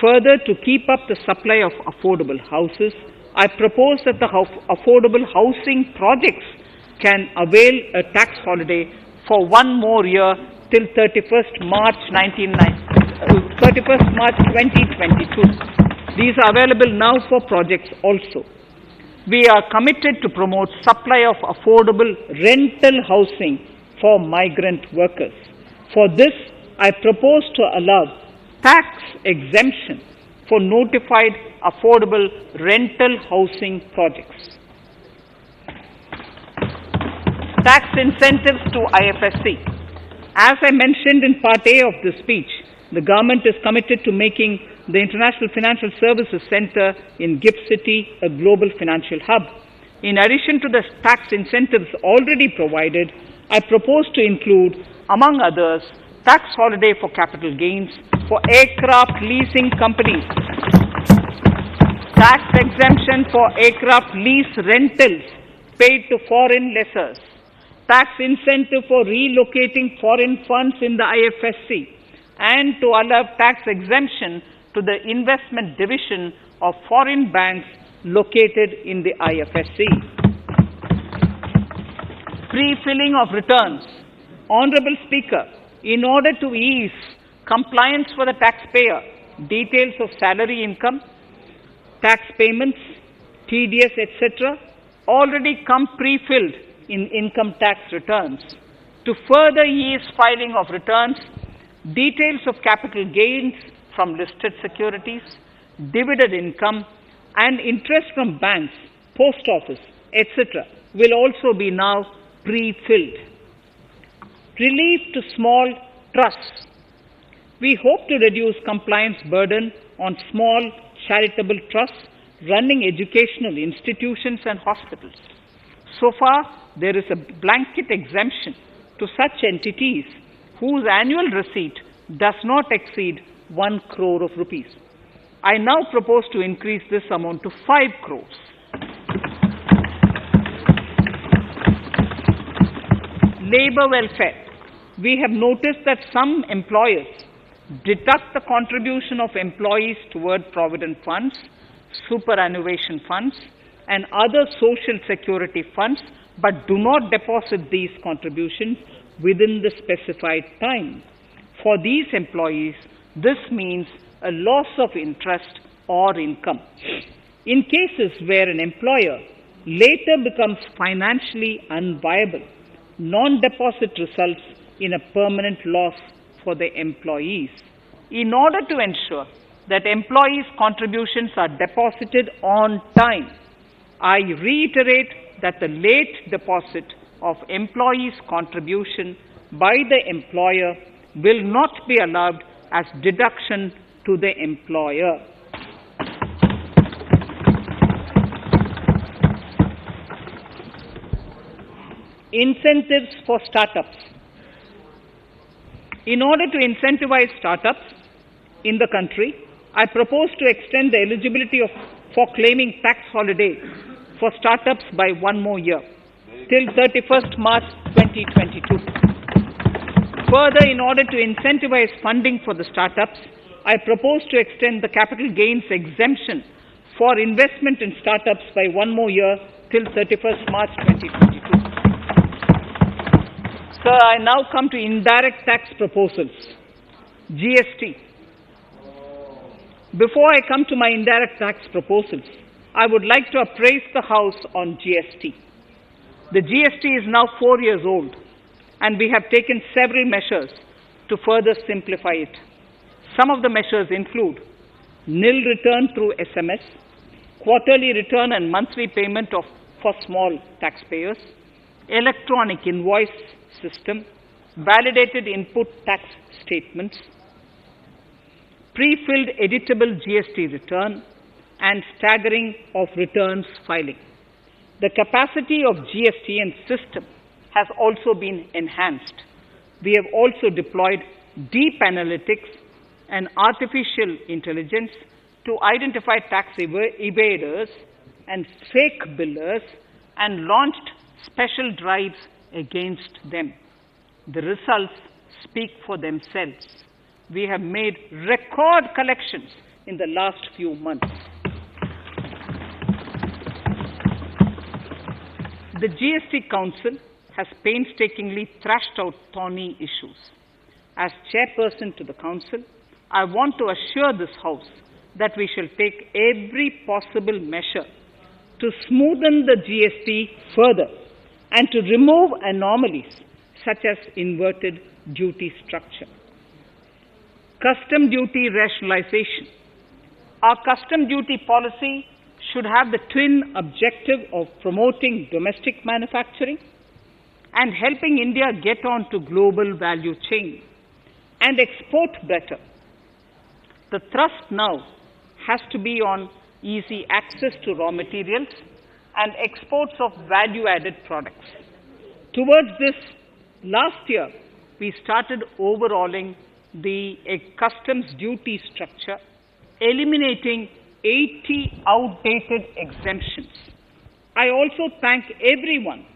Further, to keep up the supply of affordable houses, I propose that the affordable housing projects can avail a tax holiday for 1 more year till 31st March 2022. These are available now for projects also. We are committed to promote supply of affordable rental housing for migrant workers. For this, I propose to allow tax exemption for notified affordable rental housing projects. Tax incentives to IFSC. As I mentioned in Part A of this speech, the government is committed to making the International Financial Services Center in GIFT City a global financial hub. In addition to the tax incentives already provided, I propose to include, among others, tax holiday for capital gains for aircraft leasing companies, tax exemption for aircraft lease rentals paid to foreign lessors, tax incentive for relocating foreign funds in the IFSC, and to allow tax exemption to the investment division of foreign banks located in the IFSC. Pre-filling of returns. Honorable Speaker, in order to ease compliance for the taxpayer, details of salary income, tax payments, TDS, etc., already come pre-filled in income tax returns. To further ease filing of returns, details of capital gains from listed securities, dividend income, and interest from banks, post office, etc., will also be now pre-filled. Relief to small trusts. We hope to reduce compliance burden on small charitable trusts running educational institutions and hospitals. So far, there is a blanket exemption to such entities whose annual receipt does not exceed 1 crore of rupees. I now propose to increase this amount to 5 crores. Labor welfare. We have noticed that some employers deduct the contribution of employees toward provident funds, superannuation funds, and other social security funds, but do not deposit these contributions within the specified time. For these employees, this means a loss of interest or income. In cases where an employer later becomes financially unviable, non-deposit results in a permanent loss for the employees. In order to ensure that employees' contributions are deposited on time, I reiterate that the late deposit of employees' contribution by the employer will not be allowed as deduction to the employer. Incentives for startups. In order to incentivize startups in the country, I propose to extend the eligibility for claiming tax holiday for startups by 1 more year, till 31st March 2022. Further, in order to incentivize funding for the startups, I propose to extend the capital gains exemption for investment in startups by 1 more year, till 31st March 2022. Sir, I now come to Indirect Tax Proposals, GST. Before I come to my Indirect Tax Proposals, I would like to appraise the House on GST. The GST is now 4 years old, and we have taken several measures to further simplify it. Some of the measures include nil return through SMS, quarterly return and monthly payment for small taxpayers, electronic invoice system, validated input tax statements, pre-filled editable GST return, and staggering of returns filing. The capacity of GST and system has also been enhanced. We have also deployed deep analytics and artificial intelligence to identify tax evaders and fake billers and launched special drives against them. The results speak for themselves. We have made record collections in the last few months. The GST Council has painstakingly thrashed out thorny issues. As chairperson to the Council, I want to assure this House that we shall take every possible measure to smoothen the GST further and to remove anomalies such as inverted duty structure. Custom duty rationalization. Our custom duty policy should have the twin objective of promoting domestic manufacturing and helping India get on to global value chain and export better. The thrust now has to be on easy access to raw materials and exports of value-added products. Towards this, last year, we started overhauling the customs duty structure, eliminating 80 outdated exemptions. I also thank everyone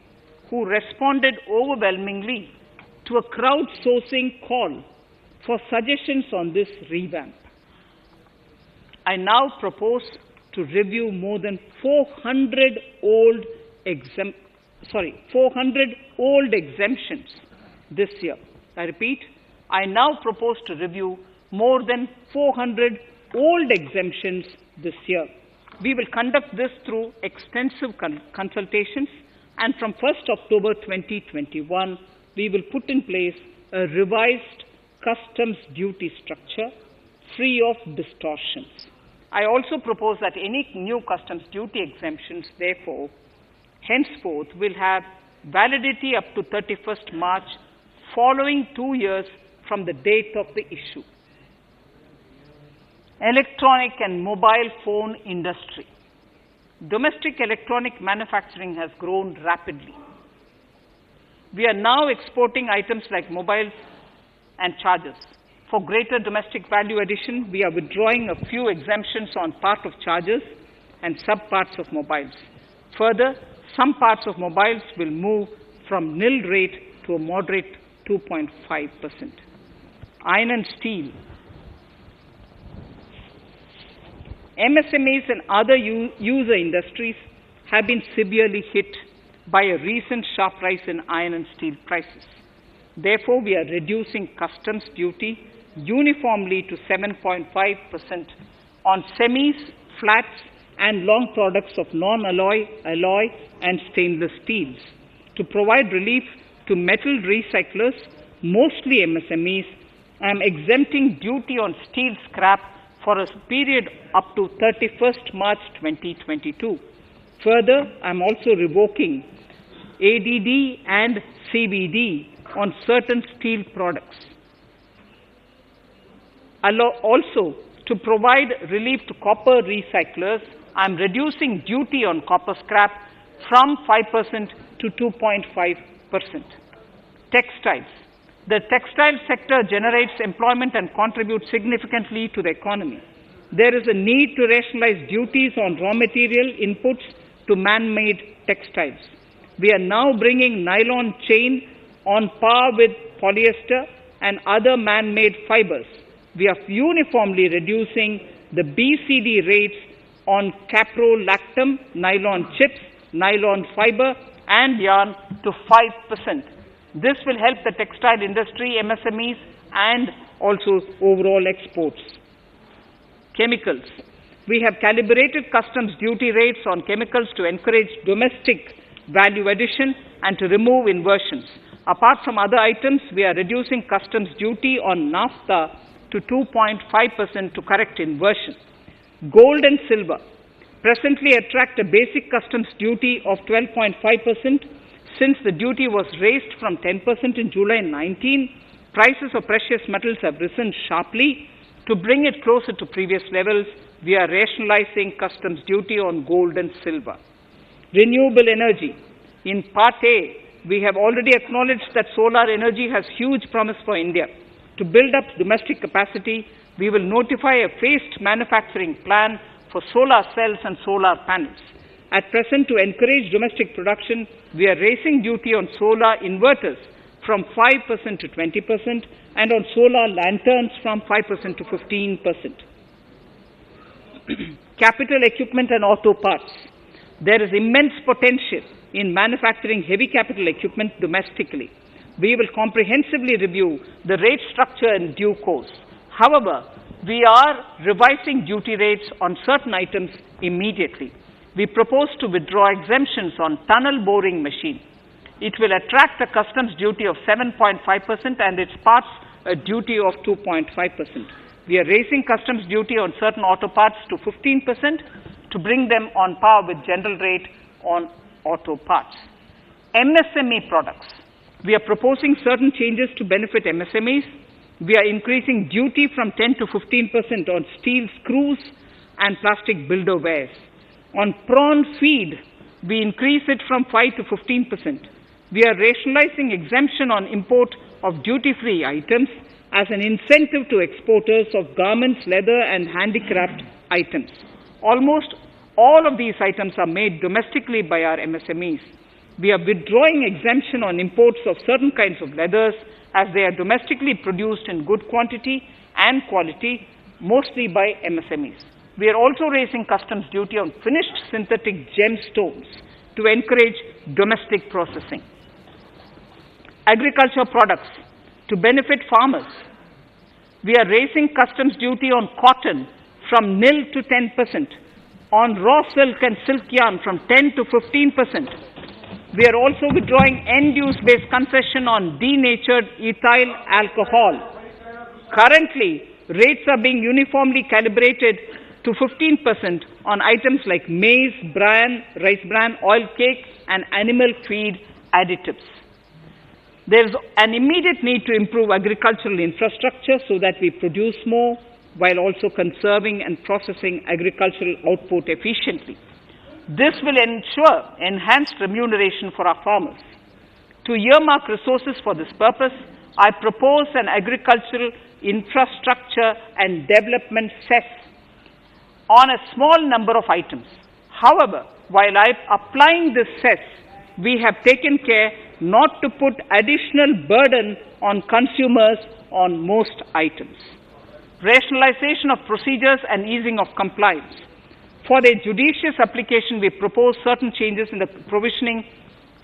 who responded overwhelmingly to a crowdsourcing call for suggestions on this revamp. I now propose to review more than 400 old exemptions this year. I repeat, I now propose to review more than 400 old exemptions this year. We will conduct this through extensive consultations, and from 1st October 2021, we will put in place a revised customs duty structure free of distortions. I also propose that any new customs duty exemptions, therefore, henceforth will have validity up to 31st March, following 2 years from the date of the issue. Electronic and mobile phone industry. Domestic electronic manufacturing has grown rapidly. We are now exporting items like mobiles and chargers. For greater domestic value addition, we are withdrawing a few exemptions on part of chargers and sub-parts of mobiles. Further, some parts of mobiles will move from nil rate to a moderate 2.5%. Iron and steel. MSMEs and other user industries have been severely hit by a recent sharp rise in iron and steel prices. Therefore, we are reducing customs duty uniformly to 7.5% on semis, flats, and long products of non-alloy, alloy, and stainless steels. To provide relief to metal recyclers, mostly MSMEs, I am exempting duty on steel scrap for a period up to 31st March 2022. Further, I am also revoking ADD and CVD on certain steel products. Also, to provide relief to copper recyclers, I am reducing duty on copper scrap from 5% to 2.5%. Textiles. The textile sector generates employment and contributes significantly to the economy. There is a need to rationalize duties on raw material inputs to man-made textiles. We are now bringing nylon chain on par with polyester and other man-made fibers. We are uniformly reducing the BCD rates on caprolactam, nylon chips, nylon fiber, and yarn to 5%. This will help the textile industry, MSMEs, and also overall exports. Chemicals. We have calibrated customs duty rates on chemicals to encourage domestic value addition and to remove inversions. Apart from other items, we are reducing customs duty on naphtha to 2.5% to correct inversion. Gold and silver presently attract a basic customs duty of 12.5%. Since the duty was raised from 10% in July 19, prices of precious metals have risen sharply. To bring it closer to previous levels, we are rationalizing customs duty on gold and silver. Renewable energy. In Part A, we have already acknowledged that solar energy has huge promise for India. To build up domestic capacity, we will notify a phased manufacturing plan for solar cells and solar panels. At present, to encourage domestic production, we are raising duty on solar inverters from 5% to 20% and on solar lanterns from 5% to 15%. Capital equipment and auto parts. There is immense potential in manufacturing heavy capital equipment domestically. We will comprehensively review the rate structure in due course. However, we are revising duty rates on certain items immediately. We propose to withdraw exemptions on tunnel boring machine. It will attract a customs duty of 7.5% and its parts a duty of 2.5%. We are raising customs duty on certain auto parts to 15% to bring them on par with general rate on auto parts. MSME products. We are proposing certain changes to benefit MSMEs. We are increasing duty from 10 to 15% on steel screws and plastic builder wares. On prawn feed, we increase it from 5 to 15%. We are rationalizing exemption on import of duty-free items as an incentive to exporters of garments, leather and handicraft items. Almost all of these items are made domestically by our MSMEs. We are withdrawing exemption on imports of certain kinds of leathers as they are domestically produced in good quantity and quality, mostly by MSMEs. We are also raising customs duty on finished synthetic gemstones to encourage domestic processing. Agriculture products to benefit farmers. We are raising customs duty on cotton from nil to 10%, on raw silk and silk yarn from 10 to 15%. We are also withdrawing end-use-based concession on denatured ethyl alcohol. Currently, rates are being uniformly calibrated to 15% on items like maize, bran, rice bran, oil cake, and animal feed additives. There is an immediate need to improve agricultural infrastructure so that we produce more while also conserving and processing agricultural output efficiently. This will ensure enhanced remuneration for our farmers. To earmark resources for this purpose, I propose an agricultural infrastructure and development cess on a small number of items. However, while I am applying this cess, we have taken care not to put additional burden on consumers on most items. Rationalization of procedures and easing of compliance. For a judicious application, we propose certain changes in the provisioning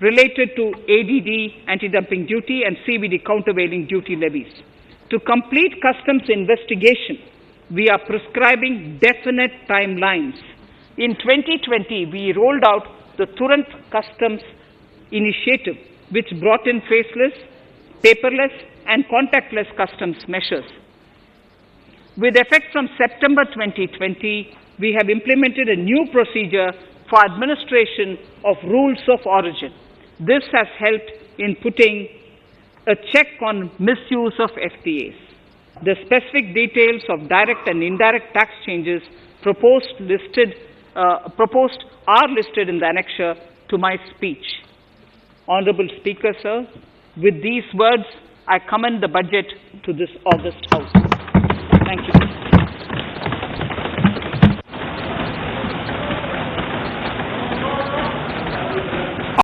related to ADD, anti-dumping duty, and CVD, countervailing duty levies. To complete customs investigation, we are prescribing definite timelines. In 2020, we rolled out the Turant Customs Initiative, which brought in faceless, paperless, and contactless customs measures. With effect from September 2020, we have implemented a new procedure for administration of rules of origin. This has helped in putting a check on misuse of FTAs. The specific details of direct and indirect tax changes proposed are listed in the annexure to my speech. Honorable Speaker, sir, with these words, I commend the budget to this august House. Thank you.